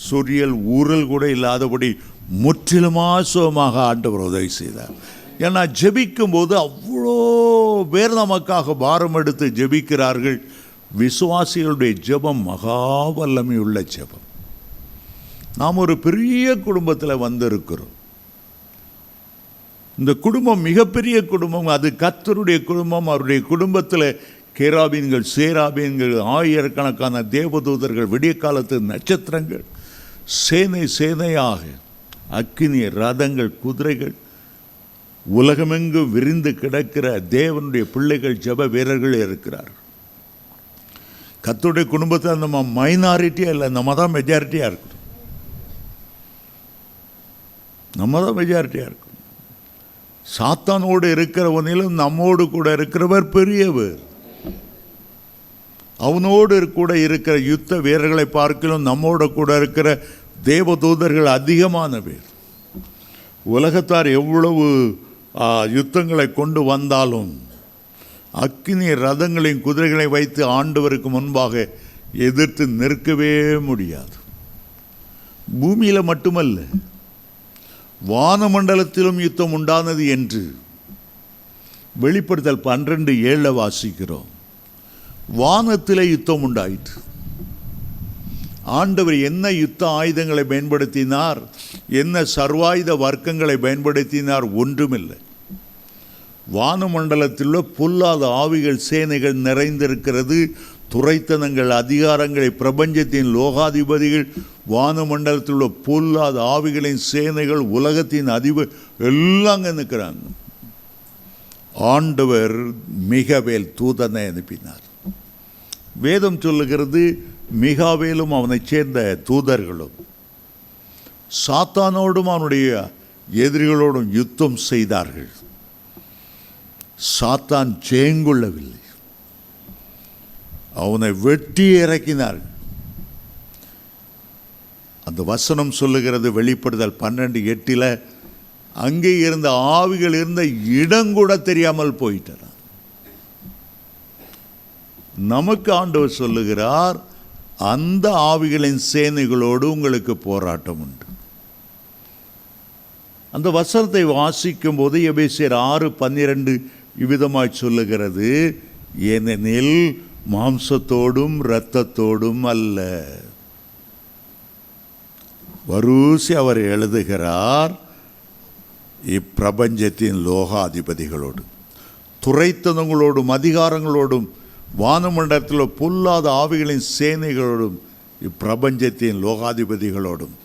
சொரியல் ஊரல் கூட இல்லாதபடி முற்றிலுமாக சுகமாக ஆண்டவர் உதவி செய்தார். ஏன்னா ஜெபிக்கும் போது அவ்வளோ பேர் நமக்காக பாரம் எடுத்து ஜெபிக்கிறார்கள். விசுவாசிகளுடைய ஜெபம் மகா வல்லமையுள்ள ஜெபம். நாம் ஒரு பெரிய குடும்பத்தில் வந்திருக்கிறோம். இந்த குடும்பம் மிகப்பெரிய குடும்பம். அது கர்த்தருடைய குடும்பம். அவருடைய குடும்பத்தில் கேராபீன்கள், சேராபீன்கள், ஆயிரக்கணக்கான தேவதூதர்கள், விடிய காலத்து நட்சத்திரங்கள், சேனை சேனையாக அக்கினி ரதங்கள், குதிரைகள், உலகமெங்கு விரிந்து கிடக்கிற தேவனுடைய பிள்ளைகள், ஜெப வீரர்கள் இருக்கிறார். கர்த்தருடைய குடும்பத்தில் நம்ம மைனாரிட்டியாக இல்லை, நம்ம தான் மெஜாரிட்டியாக இருக்கிறோம். நம்ம தான் மெஜாரிட்டியாக இருக்கிறோம். சாத்தானோடு இருக்கிறவனிலும் நம்மோடு கூட இருக்கிறவர் பெரியவர். அவனோடு கூட இருக்கிற யுத்த வீரர்களை பார்க்கலும் நம்மோடு கூட இருக்கிற தேவதூதர்கள் அதிகமான பேர். உலகத்தார் எவ்வளவு யுத்தங்களை கொண்டு வந்தாலும் அக்கினி ரதங்களையும் குதிரைகளை வைத்து ஆண்டவருக்கு முன்பாக எதிர்த்து நிற்கவே முடியாது. பூமியில் மட்டுமல்ல, வானமண்டலத்திலும் யுத்தம் உண்டானது என்று வெளிப்படுத்தல் 12:7 வாசிக்கிறோம். வானத்திலே யுத்தம் உண்டாயிற்று. ஆண்டவர் என்ன யுத்த ஆயுதங்களை பயன்படுத்தினார்? என்ன சர்வாயுத வர்க்கங்களை பயன்படுத்தினார்? ஒன்றுமில்லை. வானமண்டலத்தில் உள்ள பொல்லாத ஆவிகள் சேனைகள் நிறைந்திருக்கிறது. துரைத்தனங்கள், அதிகாரங்களை, பிரபஞ்சத்தின் லோகாதிபதிகள், வானமண்டலத்தில் உள்ள பொல்லாத ஆவிகளின் சேனைகள், உலகத்தின் அதிபர் எல்லாம் அங்கே நிற்கிறாங்க. ஆண்டவர் மிகாவேல் தூதனை அனுப்பினார். வேதம் சொல்லுகிறது, மிகாவேலும் அவனைச் சேர்ந்த தூதர்களும் சாத்தானோடும் அவனுடைய எதிரிகளோடும் யுத்தம் செய்தார்கள். சாத்தான் ஜெயங்கொள்ளவில்லை, அவனை வெட்டி இறக்கினார்கள். அந்த வசனம் சொல்லுகிறது, வெளிப்படுதல் 12:8, அங்கே இருந்த ஆவிகள் இருந்த இடம் கூட தெரியாமல் போயிட்டார். நமக்கு ஆண்டவர் சொல்லுகிறார், அந்த ஆவிகளின் சேனைகளோடு உங்களுக்கு போராட்டம் உண்டு. அந்த வசனத்தை வாசிக்கும் போது எபேசியர் 6:12 இவ்விதமாய் சொல்லுகிறது, ஏனெனில் மாம்சத்தோடும் இரத்தத்தோடும் அல்ல. வரிசை அவர் எழுதுகிறார், இப்பிரபஞ்சத்தின் லோகாதிபதிகளோடு, துரைத்தனங்களோடும், அதிகாரங்களோடும், வானமண்டலத்தில் பொல்லாத ஆவிகளின் சேனைகளோடும், இப்பிரபஞ்சத்தின் லோகாதிபதிகளோடும்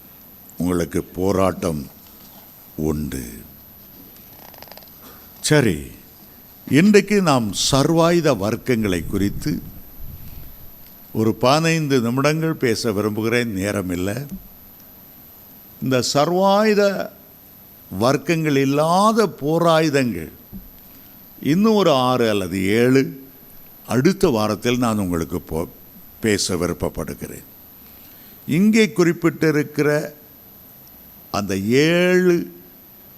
உங்களுக்கு போராட்டம் உண்டு. சரி, இன்றைக்கு நாம் சர்வாயுத வர்க்கங்களை குறித்து ஒரு 15 நிமிடங்கள் பேச விரும்புகிறேன். நேரம் இல்லை. இந்த சர்வாயுத வர்க்கங்கள் இல்லாத போராயுதங்கள் இன்னும் ஒரு 6 அல்லது 7 அடுத்த வாரத்தில் நான் உங்களுக்கு பேச விருப்பப்படுகிறேன். இங்கே குறிப்பிட்டிருக்கிற அந்த 7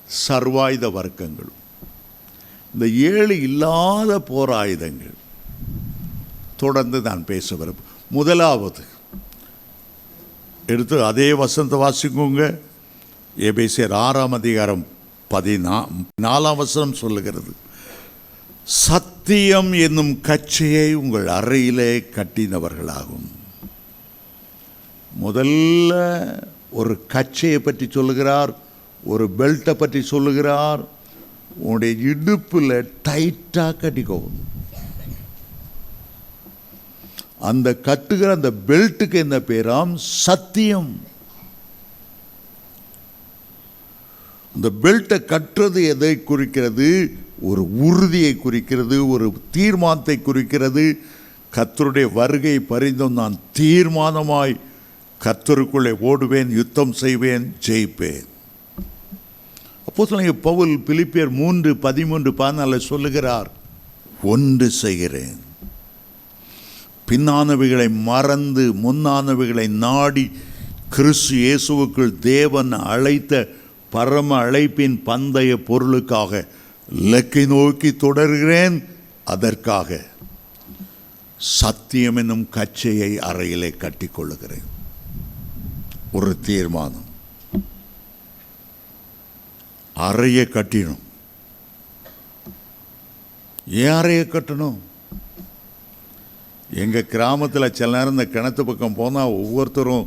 சர்வாயுத வர்க்கங்களும், இந்த 7 இல்லாத போராயுதங்கள் தொடர்ந்து நான் பேச விரும்புகிறேன். முதலாவது எடுத்து அதே வசனத்தை வாசிக்குங்க. எபேசியர் 6:14 சொல்லுகிறது, சத்தியம் என்னும் கச்சையை உங்கள் அறையிலே கட்டினவர்களாகும். முதல்ல ஒரு கச்சையை பற்றி சொல்லுகிறார், ஒரு பெல்ட்டை பற்றி சொல்லுகிறார். உன்னுடைய இடுப்பில் டைட்டாக கட்டிக்கோ. அந்த கட்டுகிற அந்த பெல்ட்டுக்கு என்ன பேராம்? சத்தியம். அந்த பெல்ட்டை கட்டுறது எதை குறிக்கிறது? ஒரு உறுதியை குறிக்கிறது, ஒரு தீர்மானத்தை குறிக்கிறது. கர்த்தருடைய வருகை பரிந்தும் நான் தீர்மானமாய் கர்த்தருக்குள்ளே ஓடுவேன், யுத்தம் செய்வேன், ஜெயிப்பேன். அப்போஸ்தலனாகிய பவுல் பிலிப்பியர் 3:13-14 சொல்லுகிறார், ஒன்று செய்கிறேன், பின்னானவைகளை மறந்து முன்னானவைகளை நாடி கிறிஸ்து இயேசுவுக்குள் தேவன் அழைத்த பரம அழைப்பின் பந்தய பொருளுக்காக இலக்கை நோக்கி தொடர்கிறேன். அதற்காக சத்தியம் என்னும் கச்சையை அறையிலே கட்டிக்கொள்ளுகிறேன். ஒரு தீர்மானம். அறையை கட்டிடும். ஏன் அறையை கட்டணும்? எங்கள் கிராமத்தில் சில நேரம் இந்த கிணத்து பக்கம் போனால் ஒவ்வொருத்தரும்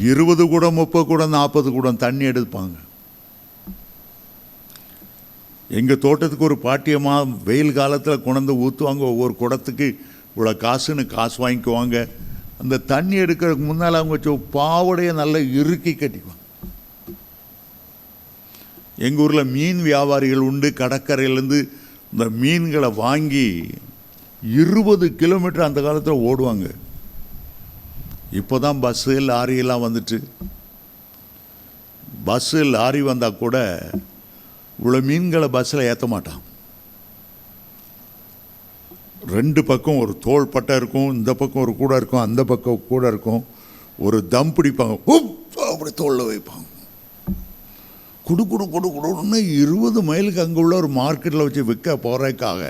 20 குடம் 30 குடம் 40 குடம் தண்ணி எடுப்பாங்க. எங்கள் தோட்டத்துக்கு ஒரு பாட்டியமாக வெயில் காலத்தில் கொண்டு ஊற்றுவாங்க. ஒவ்வொரு குடத்துக்கு இவ்வளோ காசுன்னு காசு வாங்கிக்குவாங்க. அந்த தண்ணி எடுக்கிறதுக்கு முன்னால் அவங்க பாவடையை நல்லா இறுக்கி கட்டிக்குவாங்க. எங்கள் ஊரில் மீன் வியாபாரிகள் உண்டு. கடற்கரையிலேருந்து இந்த மீன்களை வாங்கி 20 கிலோமீட்டர் அந்த காலத்தில் ஓடுவாங்க. இப்போ தான் பஸ்ஸு லாரியெல்லாம் வந்துட்டு, பஸ்ஸு லாரி வந்தால் கூட இவ்வளோ மீன்களை பஸ்ஸில் ஏற்ற மாட்டான். 2 பக்கம் ஒரு தோள் பட்டை இருக்கும், இந்த பக்கம் ஒரு கூடை இருக்கும், அந்த பக்கம் கூடை இருக்கும். ஒரு தம் பிடிப்பாங்க, அப்படி தோளில் வைப்பாங்க. குடு குடு குடு குடுன்னு 20 மைலுக்கு அங்கே உள்ள ஒரு மார்க்கெட்டில் வச்சு விற்க போகிறதுக்காக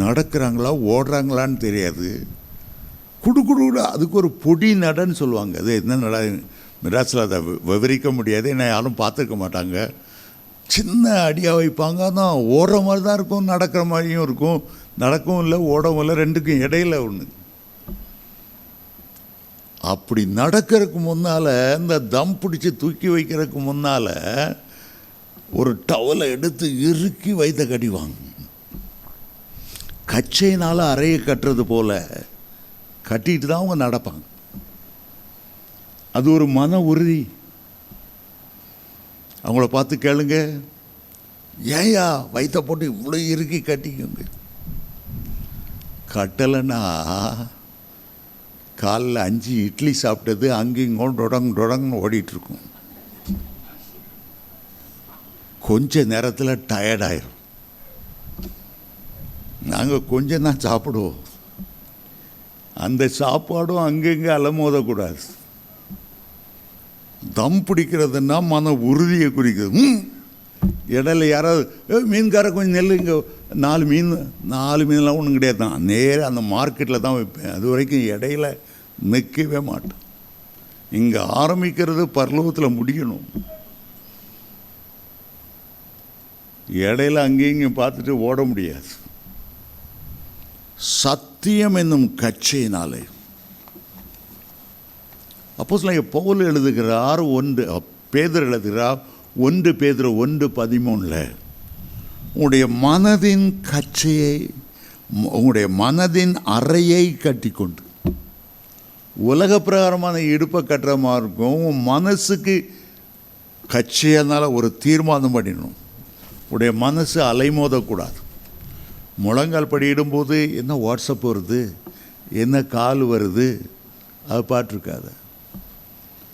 நடக்கிறாங்களா ஓடுறாங்களான்னு தெரியாது. குடு குடு அதுக்கு ஒரு பொடி நடன்னு சொல்லுவாங்க. அது என்ன நட, மிராசில் அதை விவரிக்க முடியாது, என்ன யாரும் பார்த்துருக்க மாட்டாங்க. சின்ன அடியாக வைப்பாங்க. ஆனால் ஓடுற மாதிரி தான் இருக்கும், நடக்கிற மாதிரியும் இருக்கும். நடக்கவும் இல்லை ஓடவும் இல்லை, ரெண்டுக்கும் இடையில ஒன்று. அப்படி நடக்கிறதுக்கு முன்னால், இந்த தம் பிடிச்சி தூக்கி வைக்கிறதுக்கு முன்னால் ஒரு டவலை எடுத்து இறுக்கி வைத்த கடிவாங்க. கச்சையினால் அறையை கட்டுறது போல கட்டிட்டு தான் அவங்க நடப்பாங்க. அது ஒரு மன உறுதி. அவங்கள பார்த்து கேளுங்க, ஏயா வயிற்ற போட்டு இவ்வளோ இறுக்கி கட்டிக்கோங்க. கட்டலைன்னா காலைல 5 இட்லி சாப்பிட்டது அங்கேயும் டொடங்னு ஓடிட்டுருக்கும். கொஞ்ச நேரத்தில் டயர்டாயிரும். நாங்கள் கொஞ்சம் தான் சாப்பிடுவோம். அந்த சாப்பாடும் அங்கங்கே அலமோதக்கூடாது. தம் பிடிக்கிறதுன்னா மன உறுதியை குறிக்கிறது. இடையில யாராவது மீன்கார கொஞ்சம் நெல், இங்கே 4 மீன்லாம் ஒன்றும் கிடையாது தான், நேராக அந்த மார்க்கெட்டில் தான் வைப்பேன். அது வரைக்கும் இடையில நிற்கவே மாட்டேன். இங்கே ஆரம்பிக்கிறது பரலோகத்தில் முடியணும். இடையில அங்கேயும் இங்கே பார்த்துட்டு ஓட முடியாது. சத்தியம் என்னும் கச்சையினாலே அப்போஸ்தலனாகிய பவுல் எழுதுகிறார், பேதுரு எழுதுகிறார் 1 பேதுரு 1:13 உங்களுடைய மனதின் கச்சையை, உங்களுடைய மனதின் அறையை கட்டிக்கொண்டு, உலக பிரகாரமான இடுப்பை கட்டுற மாதிரி இருக்கும். உன் மனசுக்கு கச்சையானால ஒரு தீர்மானம் பண்ணிடணும். உடைய மனசு அலைமோதக்கூடாது. முழங்கால் படியிடும்போது என்ன வாட்ஸ்அப் வருது, என்ன கால் வருது, அது பாட்டிருக்காத.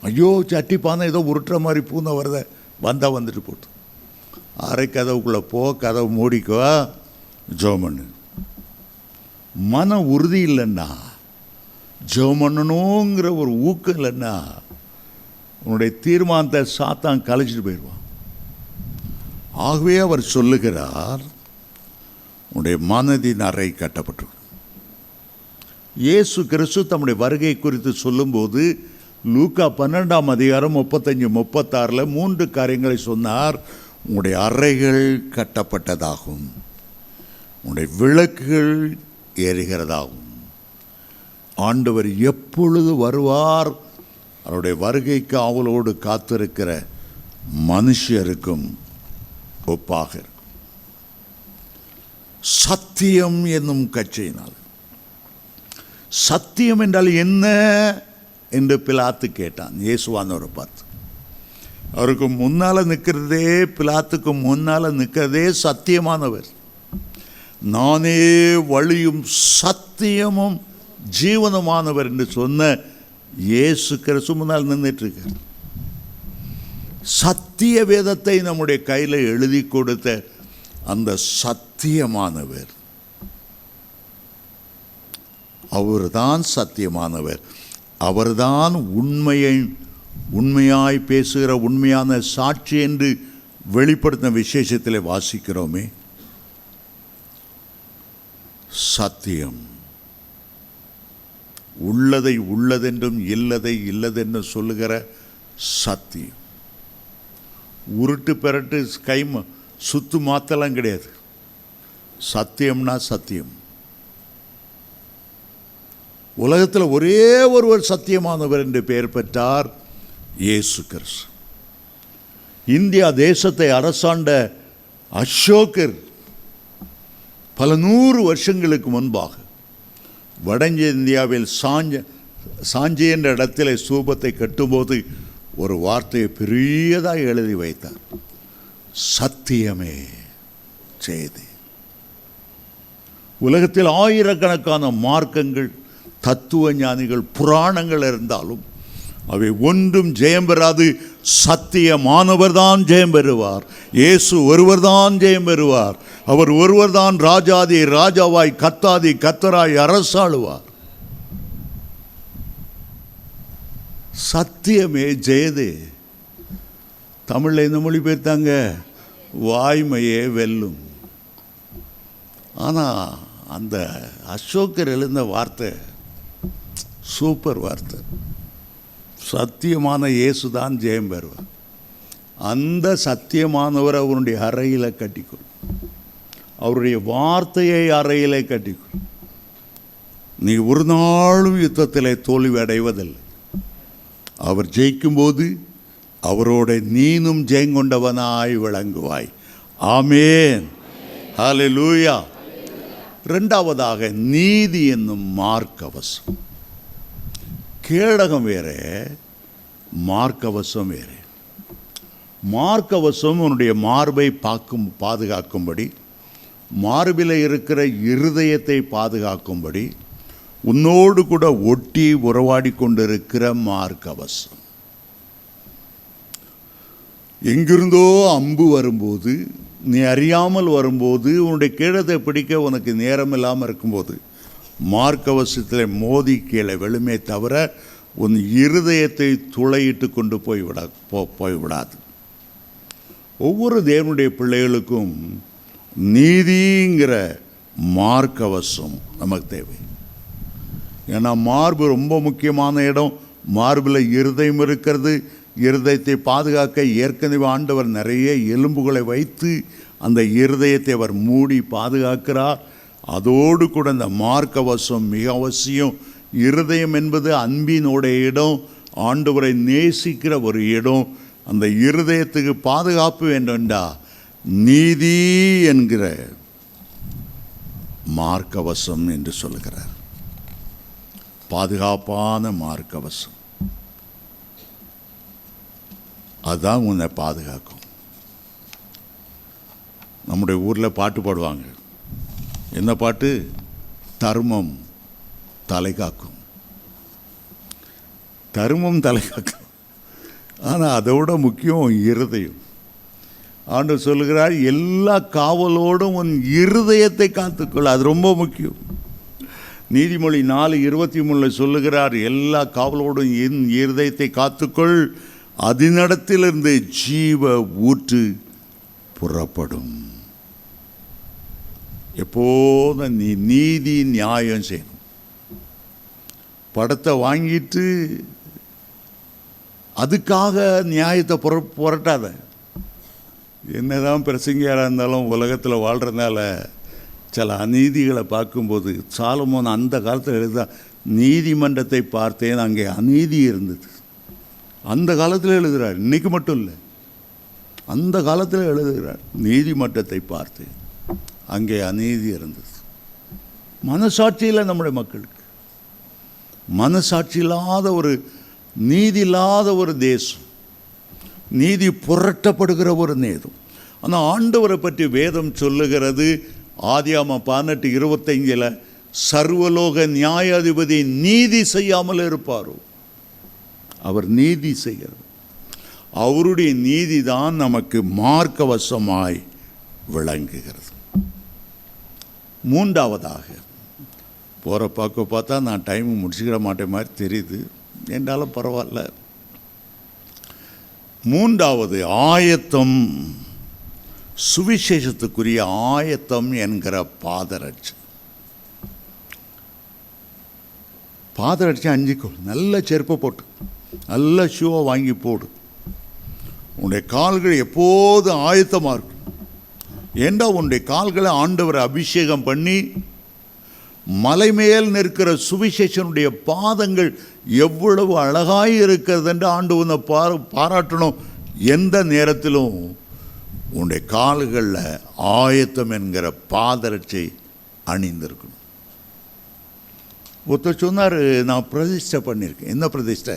ஐயோ சட்டி பானை ஏதோ உருட்டுற மாதிரி பூனை வருத, வந்தால் வந்துட்டு போட்டு அரை கதவுக்குள்ளே போ, கதவு மூடிக்கோ, ஜெபம் பண்ணு. மன உறுதி இல்லைன்னா, ஜெபம் பண்ணணுங்கிற ஒரு ஊக்கம் இல்லைன்னா, உன்னுடைய தீர்மானத்தை சாத்தான் கலைச்சிட்டு போயிடுவான். ஆகவே அவர் சொல்லுகிறார், உன்னுடைய மனதின் அறை கட்டப்பட்டிருக்கும். இயேசு கிறிஸ்து தம்முடைய வருகை குறித்து சொல்லும்போது லூக்கா 12:35-36 3 காரியங்களை சொன்னார். உங்களுடைய அறைகள் கட்டப்பட்டதாகும், உங்களுடைய விளக்குகள் எரிகிறதாகும். ஆண்டவர் எப்பொழுது வருவார், அவருடைய வருகைக்கு ஆவலோடு காத்திருக்கிற மனுஷருக்கும் ஒப்பாக இருக்கும். சத்தியம் என்னும் கச்சையினால். சத்தியம் என்றால் என்ன என்று பிலாத்து கேட்டான் இயேசுவானவரை பார்த்து. அவருக்கு முன்னால் நிற்கிறதே, பிலாத்துக்கு முன்னால் நிற்கிறதே சத்தியமானவர். நானே வழியும் சத்தியமும் ஜீவனமானவர் என்று சொன்ன இயேசு கிறிஸ்து முன்னால் நின்றுட்டு இருக்கார். சத்திய வேதத்தை நம்முடைய கையில் எழுதி கொடுத்த அந்த சத்தியமானவர், அவர்தான் சத்தியமானவர். அவர்தான் உண்மையாய் பேசுகிற உண்மையான சாட்சி என்று வெளிப்படுத்தின விசேஷத்தில் வாசிக்கிறோமே. சத்தியம் உள்ளதை உள்ளதென்றும் இல்லதை இல்லதென்றும் சொல்லுகிற சத்தியம். உருட்டு பெரட்டு கை சுத்து மாத்தலாம் கிடையாது. சத்தியம்னா சத்தியம். உலகத்தில் ஒரே ஒருவர் சத்தியமானவர் என்று பெயர் பெற்றார், இயேசு கிறிஸ்து. இந்தியா தேசத்தை அரசாண்ட அசோகர் பல 100 வருஷங்களுக்கு முன்பாக வட இந்தியாவில் சாஞ்சி என்ற இடத்துல ஸ்தூபத்தை கட்டும்போது ஒரு வார்த்தையை பெரியதாக எழுதி வைத்தார், சத்தியமே செய்தி. உலகத்தில் ஆயிரக்கணக்கான மார்க்கங்கள், தத்துவ ஞானிகள், புராணங்கள் இருந்தாலும் அவை ஒன்றும் ஜெயம் பெறாது. சத்தியமானவர் தான் ஜெயம் பெறுவார். இயேசு ஒருவர் தான் ஜெயம் பெறுவார். அவர் ஒருவர் தான் ராஜாதி ராஜாவாய், கத்தாதி கத்தராய் அரசாளுவார். சத்தியமே ஜெயதே. தமிழில் இந்த மொழி பெயர்த்தாங்க, வாய்மையே வெல்லும். ஆனால் அந்த அசோகர் எழுந்த வார்த்தை சூப்பர் வார்த்தை. சத்தியமான இயேசு தான் ஜெயம் பெறுவார். அந்த சத்தியமானவர் அவருடைய அறையில் கட்டிக்கொள், அவருடைய வார்த்தையை அறையில் கட்டிக்கொள். நீ ஒரு நாளும் யுத்தத்தில் தோல்வி அடைவதில்லை. அவர் ஜெயிக்கும்போது அவரோட நீனும் ஜெயங்கொண்டவனாய் விளங்குவாய். ஆமேன், ஹல்லேலூயா. இரண்டாவதாக நீதி என்னும் மார்க்கவசம். கேடகம் வேற, மார்க்கவசம் வேறு. மார்க்கவசம் உன்னுடைய மார்பை பாதுகாக்கும்படி, மார்பில் இருக்கிற இருதயத்தை பாதுகாக்கும்படி, உன்னோடு கூட ஒட்டி உறவாடி கொண்டிருக்கிற மார்க்கவசம். எங்கிருந்தோ அம்பு வரும்போது, நீ அறியாமல் வரும்போது, உன்னுடைய கேடத்தை பிடிக்க உனக்கு நேரம் இல்லாமல் இருக்கும்போது மார்க்கவசத்தில் மோதி கீழே வெளுமே தவிர உன் இருதயத்தை துளையிட்டு கொண்டு போய்விடாது. ஒவ்வொரு தேவனுடைய பிள்ளைகளுக்கும் நீதிங்கிற மார்க்கவசம் நமக்கு தேவை. ஏன்னா மார்பு ரொம்ப முக்கியமான இடம். மார்பில் இருதயம் இருக்கிறது. இருதயத்தை பாதுகாக்க ஏற்கனவே ஆண்டவர் நிறைய எலும்புகளை வைத்து அந்த இருதயத்தை அவர் மூடி பாதுகாக்கிறார். அதோடு கூட இந்த மார்க்கவசம் மிக அவசியம். இருதயம் என்பது அன்பினுடைய இடம், ஆண்டவரை நேசிக்கிற ஒரு இடம். அந்த இருதயத்துக்கு பாதுகாப்பு வேண்டும்டா நீதி என்கிற மார்க்கவசம் என்று சொல்லுகிறார். பாதுகாப்பான மார்க்கவசம் அதுதான் உன்னை பாதுகாக்கும். நம்முடைய ஊரில் பாட்டு பாடுவாங்க. என்ன பாட்டு? தர்மம் தலை காக்கும். தர்மம் தலை காக்கும். ஆனால் அதை விட முக்கியம் இருதயம். ஆண்டவர் சொல்லுகிறார், எல்லா காவலோடும் உன் இருதயத்தை காத்துக்கொள். அது ரொம்ப முக்கியம். நீதிமொழி 4:23 சொல்லுகிறார், எல்லா காவலோடும் என் இருதயத்தை காத்துக்கொள், அதனிடத்திலிருந்து ஜீவ ஊற்று புறப்படும். எப்போதும் நீ நீதி நியாயம் செய்யணும். படத்தை வாங்கிட்டு அதுக்காக நியாயத்தை புரட்டாத. என்னதான் பிரசங்கியாராக இருந்தாலும் உலகத்தில் வாழ்கிறதுனால சில அநீதிகளை பார்க்கும்போது, சாலமோன் அந்த காலத்தில் எழுத, நீதிமன்றத்தை பார்த்தேன், அங்கே அநீதி இருந்தது. அந்த காலத்தில் எழுதுகிறார், இன்னைக்கு மட்டும் இல்லை, அந்த காலத்தில் எழுதுகிறார். நீதிமன்றத்தை பார்த்தேன், அங்கே அநீதி இருந்தது. மனசாட்சியில் நம்முடைய மக்களுக்கு மனசாட்சி இல்லாத ஒரு, நீதி இல்லாத ஒரு தேசம், நீதி புரட்டப்படுகிற ஒரு நேரம். ஆனால் ஆண்டவரை பற்றி வேதம் சொல்லுகிறது, ஆதியாகமம் 18:25, சர்வலோக நியாயாதிபதி நீதி செய்யாமல் இருப்பாரோ? அவர் நீதி செய்கிறார். அவருடைய நீதி தான் நமக்கு மார்க்கவசமாய் விளங்குகிறது. மூன்றாவதாக, போகிற பார்க்க பார்த்தா நான் டைம் முடிச்சுக்கிற மாட்டேன் மாதிரி தெரியுது, என்றாலும் பரவாயில்ல. மூன்றாவது ஆயத்தம், சுவிசேஷத்துக்குரிய ஆயத்தம் என்கிற பாதரட்சை. பாதரட்சை அஞ்சிக்கோ, நல்ல செருப்பை போட்டு, நல்ல ஷூவை வாங்கி போடு. உன்னுடைய கால்கள் எப்போதும் ஆயத்தமாக இருக்கும். ஏண்டா உன்னுடைய கால்களை ஆண்டவரை அபிஷேகம் பண்ணி, மலை மேல் நிற்கிற சுவிசேஷனுடைய பாதங்கள் எவ்வளவு அழகாய் இருக்கிறது என்று ஆண்டவனை பாராட்டணும். எந்த நேரத்திலும் உன்னுடைய கால்களில் ஆயத்தம் என்கிற பாதரட்சை அணிந்திருக்கணும். ஒருத்தர் சொன்னார், நான் பிரதிஷ்டை பண்ணியிருக்கேன். என்ன பிரதிஷ்டை?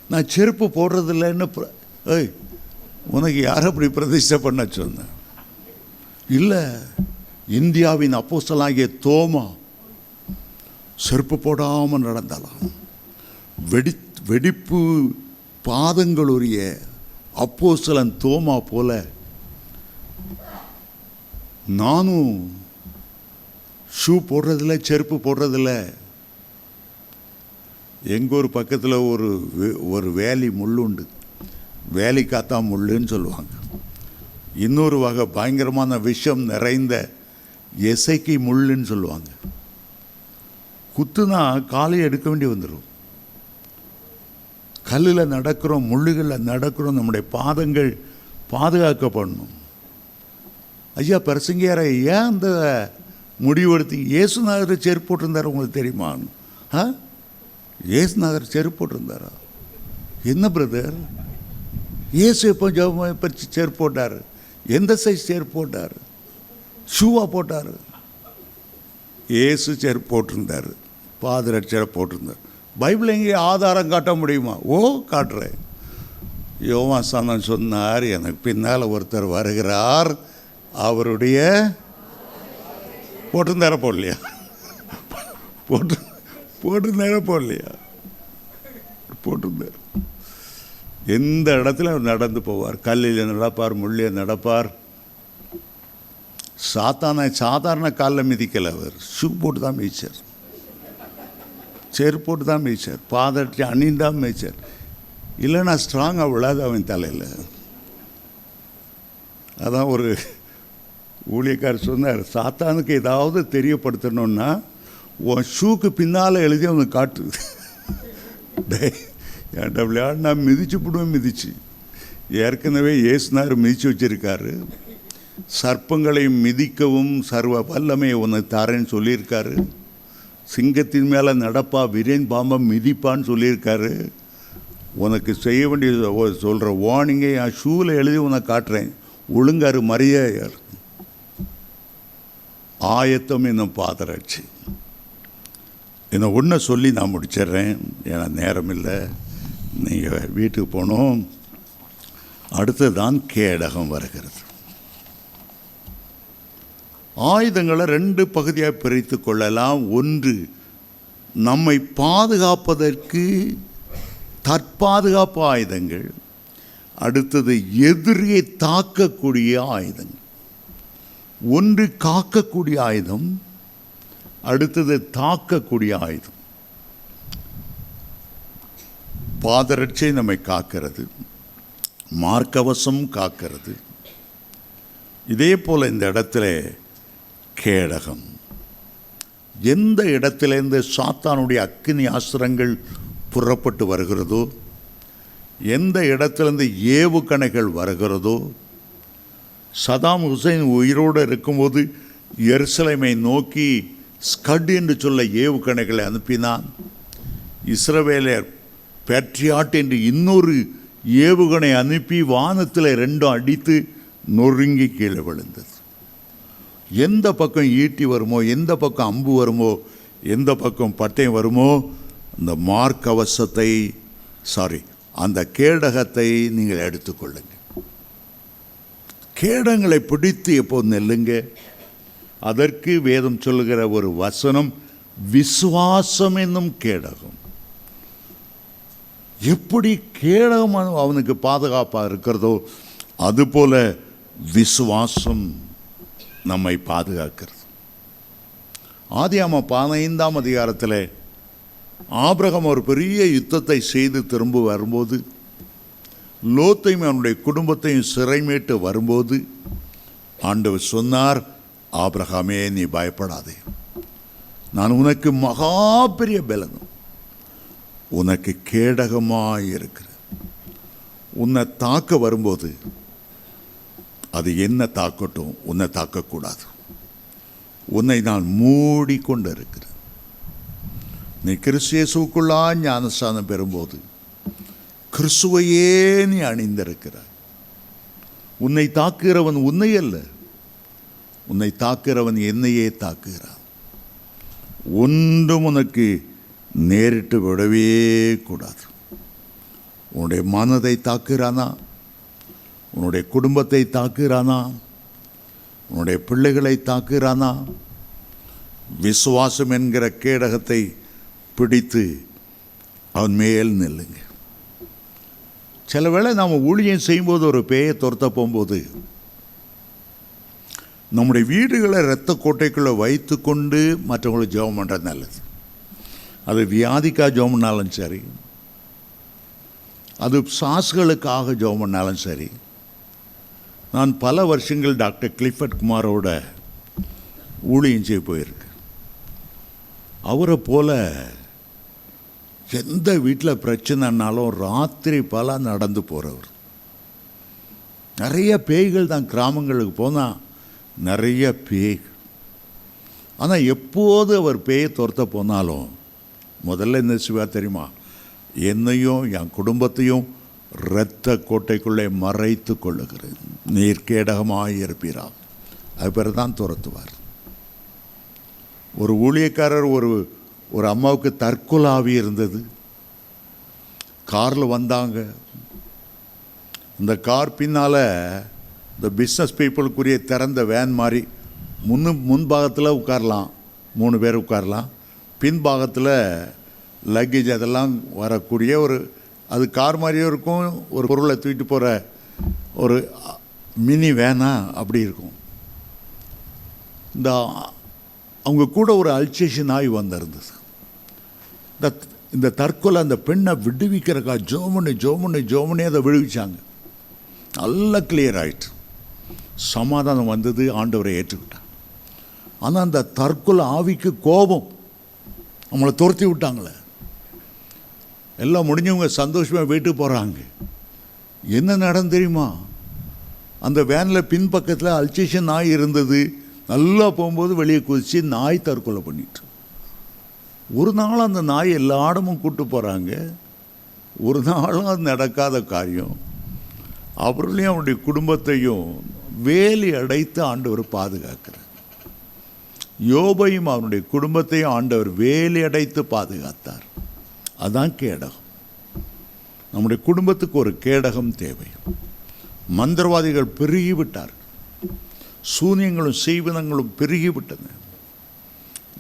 நான் செருப்பு போடுறதில்லைன்னு. ஏய், உனக்கு யார் அப்படி பிரதிஷ்டை பண்ண சொன்னேன்? இல்லை, இந்தியாவின் அப்போஸ்தலனாகிய தோமா செருப்பு போடாமல் நடந்தாலாம். வெடிப்பு பாதங்களுடைய அப்போஸ்தலன் தோமா போல நானும் ஷூ போடுறதில்ல, செருப்பு போடுறதில்ல. எங்கள் ஊர் பக்கத்தில் ஒரு வேலி முள் உண்டு, வேலிக்காத்தா முள்ளுன்னு சொல்லுவாங்க. இன்னொரு வகை பயங்கரமான விஷம் நிறைந்த எசைக்கி முள்ளுன்னு சொல்லுவாங்க. குத்துனா காலையை எடுக்க வேண்டி வந்துடும். கல்லில் நடக்கிறோம், முள்ளுகளில் நடக்கிறோம், நம்முடைய பாதங்கள் பாதுகாக்கப்படணும். ஐயா பிரசங்கியார, ஏன் அந்த முடிவெடுத்து? இயேசுநாதர் செருப்பு போட்டிருந்தார், உங்களுக்கு தெரியுமா? இயேசுநாதர் செருப்பு போட்டிருந்தாரா? என்ன பிரதர், ஏசு எப்போ ஜெபம் பறித்து செருப்பு போட்டார்? எந்த சைஸ் செருப்பு போட்டார்? ஷூவா போட்டார்? ஏசு செருப்பு போட்டிருந்தார், பாதரட்சரை போட்டிருந்தார். பைபிள் எங்கே ஆதாரம் காட்ட முடியுமா? காட்டுறேன். யோவான் சாந்தன் சொன்னார், எனக்கு பின்னால் ஒருத்தர் வருகிறார், அவருடைய போட்டிருந்தார போடலையா? போட்டிருந்தார போடலையா? போட்டிருந்தார். எந்த இடத்துல அவர் நடந்து போவார். கல்லில் நடப்பார், முள்ளில் நடப்பார். சாதாரண காலில் மிதிக்கலை, அவர் ஷூ போட்டு தான் மிதிச்சார், செருப்பு போட்டு தான் மிதிச்சார், பாதட்டி அணிந்தான் மிதிச்சார். இல்லைன்னா ஸ்ட்ராங்காக விழாது அவன் தலையில். அதான் ஒரு ஊழியக்காரர் சொன்னார், சாத்தானுக்கு ஏதாவது தெரியப்படுத்தணுன்னா உன் ஷூக்கு பின்னால் எழுதி அவனுக்கு காட்டு. ஏன்டா விளையாடுனா மிதிச்சு போடுவேன். மிதிச்சு ஏற்கனவே ஏசுனார் மிதித்து வச்சிருக்காரு. சர்ப்பங்களை மிதிக்கவும் சர்வ வல்லமை உன்னை தாரேன்னு சொல்லியிருக்காரு. சிங்கத்தின் மேலே நடப்பா, விரேன் பாம்பை மிதிப்பான்னு சொல்லியிருக்காரு. உனக்கு செய்ய வேண்டிய சொல்கிற வார்னிங்கை என் ஷூவில் எழுதி உனக்கு காட்டுறேன். ஒழுங்காரு மரியாதையார். ஆயத்தம் என்னும் பாதரட்சி. என்னை ஒன்றை சொல்லி நான் முடிச்சிட்றேன், ஏன்னா நேரம் இல்லை, நீங்கள் வீட்டுக்கு போகணும். அடுத்தது தான் கேடகம் வருகிறது. ஆயுதங்களை 2 பகுதியாக பிரித்து கொள்ளலாம். ஒன்று நம்மை பாதுகாப்பதற்கு தற்பாதுகாப்பு ஆயுதங்கள், அடுத்தது எதிரியை தாக்கக்கூடிய ஆயுதங்கள். ஒன்று காக்கக்கூடிய ஆயுதம், அடுத்தது தாக்கக்கூடிய ஆயுதம். பாதரட்சை நம்மை காக்கிறது, மார்க்கவசம் காக்கிறது. இதே போல் இந்த இடத்துல கேடகம். எந்த இடத்திலேருந்து சாத்தானுடைய அக்கினி ஆஸ்திரங்கள் புறப்பட்டு வருகிறதோ, எந்த இடத்திலிருந்து ஏவுகணைகள் வருகிறதோ, சதாம் ஹுசைன் உயிரோடு இருக்கும்போது எருசலேமை நோக்கி ஸ்கட் என்று சொல்ல ஏவுகணைகளை அனுப்பினான். இஸ்ரவேலர் பேட்ரியாட் என்று இன்னொரு ஏவுகணை அனுப்பி வானத்தில் 2 அடித்து நொறுங்கி கீழே விழுந்தது. எந்த பக்கம் ஈட்டி வருமோ, எந்த பக்கம் அம்பு வருமோ, எந்த பக்கம் பட்டயம் வருமோ, அந்த மார்க்கவசத்தை அந்த கேடகத்தை நீங்கள் எடுத்துக்கொள்ளுங்க. கேடங்களை பிடித்து எப்போது நெல்லுங்க. அதற்கு வேதம் சொல்லுகிற ஒரு வசனம், விசுவாசம் என்னும் கேடகம். எப்படி கேடகம் அவனுக்கு பாதுகாப்பாக இருக்கிறதோ, அதுபோல விசுவாசம் நம்மை பாதுகாக்கிறது. ஆதியாகமம் 15ஆம் அதிகாரத்தில் ஆபிரகாம் ஒரு பெரிய யுத்தத்தை செய்து திரும்ப வரும்போது, லோத்தையும் அவனுடைய குடும்பத்தையும் சிறைமீட்டு வரும்போது, ஆண்டவர் சொன்னார், ஆபிரகாமே நீ பயப்படாதே, நான் உனக்கு மகா பெரிய பலனும் உனக்கு கேடகமாக இருக்கிறேன். உன்னை தாக்க வரும்போது அது என்ன தாக்கட்டும், உன்னை தாக்கக்கூடாது. உன்னை நான் மூடிக்கொண்டு இருக்கிறேன். நீ கிறிஸ்து இயேசுவுக்குள்ளா ஞானஸ்நானம் பெறும்போது கிறிஸ்துவையே நீ அணிந்திருக்கிறாய். உன்னை தாக்குகிறவன் உன்னை அல்ல, உன்னை தாக்குகிறவன் என்னையே தாக்குகிறான். ஒன்றும் உனக்கு நேரிட்டு விடவே கூடாது. உன்னுடைய மனதை தாக்குகிறானா, உன்னுடைய குடும்பத்தை தாக்குகிறானா, உன்னுடைய பிள்ளைகளை தாக்குகிறானா, விசுவாசம் என்கிற கேடகத்தை பிடித்து அவன் மேல் நில்லுங்க. சில வேளை நாம் ஊழியம் செய்யும்போது ஒரு பேயை துரத்த போகும்போது நம்முடைய வீடுகளை இரத்த கோட்டைக்குள்ளே வைத்து கொண்டு மற்றவங்களை ஜெபம் பண்ணுறது நல்லது. அது வியாதிக்காக ஜெபம் பண்ணாலும் சரி, அது சாஸ்களுக்காக ஜெபம் பண்ணாலும் சரி. நான் பல வருஷங்கள் டாக்டர் கிளிஃபர்ட் குமாரோட ஊழியம் செய்ய போயிருக்கேன். அவரை போல் எந்த வீட்டில் பிரச்சனைனாலும் ராத்திரி பல நடந்து போகிறவர். நிறைய பேய்கள் தான், கிராமங்களுக்கு போனால் நிறைய பேய்கள். ஆனால் எப்போது அவர் பேயை துரத்த போனாலும் முதல்ல என்ன செய்வார் தெரியுமா? என்னையும் என் குடும்பத்தையும் இரத்த கோட்டைக்குள்ளே மறைத்து கொள்ளுகிறேன். நீர் கேடகமாக இருப்பீரா. அது பிறகு தான் துரத்துவார். ஒரு ஊழியக்காரர் ஒரு அம்மாவுக்கு தற்கொலாவி இருந்தது. காரில் வந்தாங்க. இந்த கார் பின்னால் இந்த பிஸ்னஸ் பீப்புளுக்குரிய திறந்த வேன் மாதிரி முன்பாகத்தில் உட்காரலாம், 3 பேர் உட்காரலாம். பின்பாகத்தில் லக்கேஜ் அதெல்லாம் வரக்கூடிய அது கார் மாதிரியும் இருக்கும், ஒரு பொருளை தூக்கிட்டு போகிற ஒரு மினி வேனா அப்படி இருக்கும். அவங்க கூட ஒரு அல்சேஷன் ஆகி வந்திருந்தது. இந்த தற்கொலை அந்த பெண்ணை விடுவிக்கிறக்கா ஜோமனி அதை விடுவிச்சாங்க. நல்லா கிளியர் ஆயிட்டு சமாதானம் வந்தது. ஆண்டவரை ஏற்றுக்கிட்டான். ஆனால் அந்த தற்கொலை ஆவிக்கு கோபம், நம்மளை துரத்தி விட்டாங்களே. எல்லாம் முடிஞ்சவங்க சந்தோஷமாக வீட்டுக்கு போகிறாங்க. என்ன நடந்து தெரியுமா? அந்த வேனில் பின்பக்கத்தில் அல்சேஷன் நாய் இருந்தது. நல்லா போகும்போது வெளியே குதித்து நாய் தற்கொலை பண்ணிட்டு. ஒரு நாள் அந்த நாய் எல்லா இடமும் கூப்பிட்டு போகிறாங்க. ஒரு நாளும் அது நடக்காத காரியம். அவர்களையும் அவருடைய குடும்பத்தையும் வேலி அடைத்து ஆண்டவர் பாதுகாக்கிறார். யோபையும் அவனுடைய குடும்பத்தையும் ஆண்டவர் வேலி அடைத்து பாதுகாத்தார். அதான் கேடகம். நம்முடைய குடும்பத்துக்கு ஒரு கேடகம் தேவை. மந்திரவாதிகள் பெருகிவிட்டார். சூனியங்களும் செய்வனங்களும் பெருகிவிட்டன.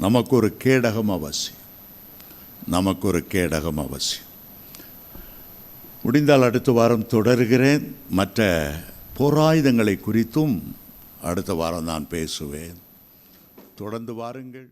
நமக்கு ஒரு கேடகம் அவசியம். முடிந்தால் அடுத்த வாரம் தொடர்கிறேன். மற்ற போராயுதங்களை குறித்தும் அடுத்த வாரம் நான் பேசுவேன். தொடர்ந்து வாருங்கள்.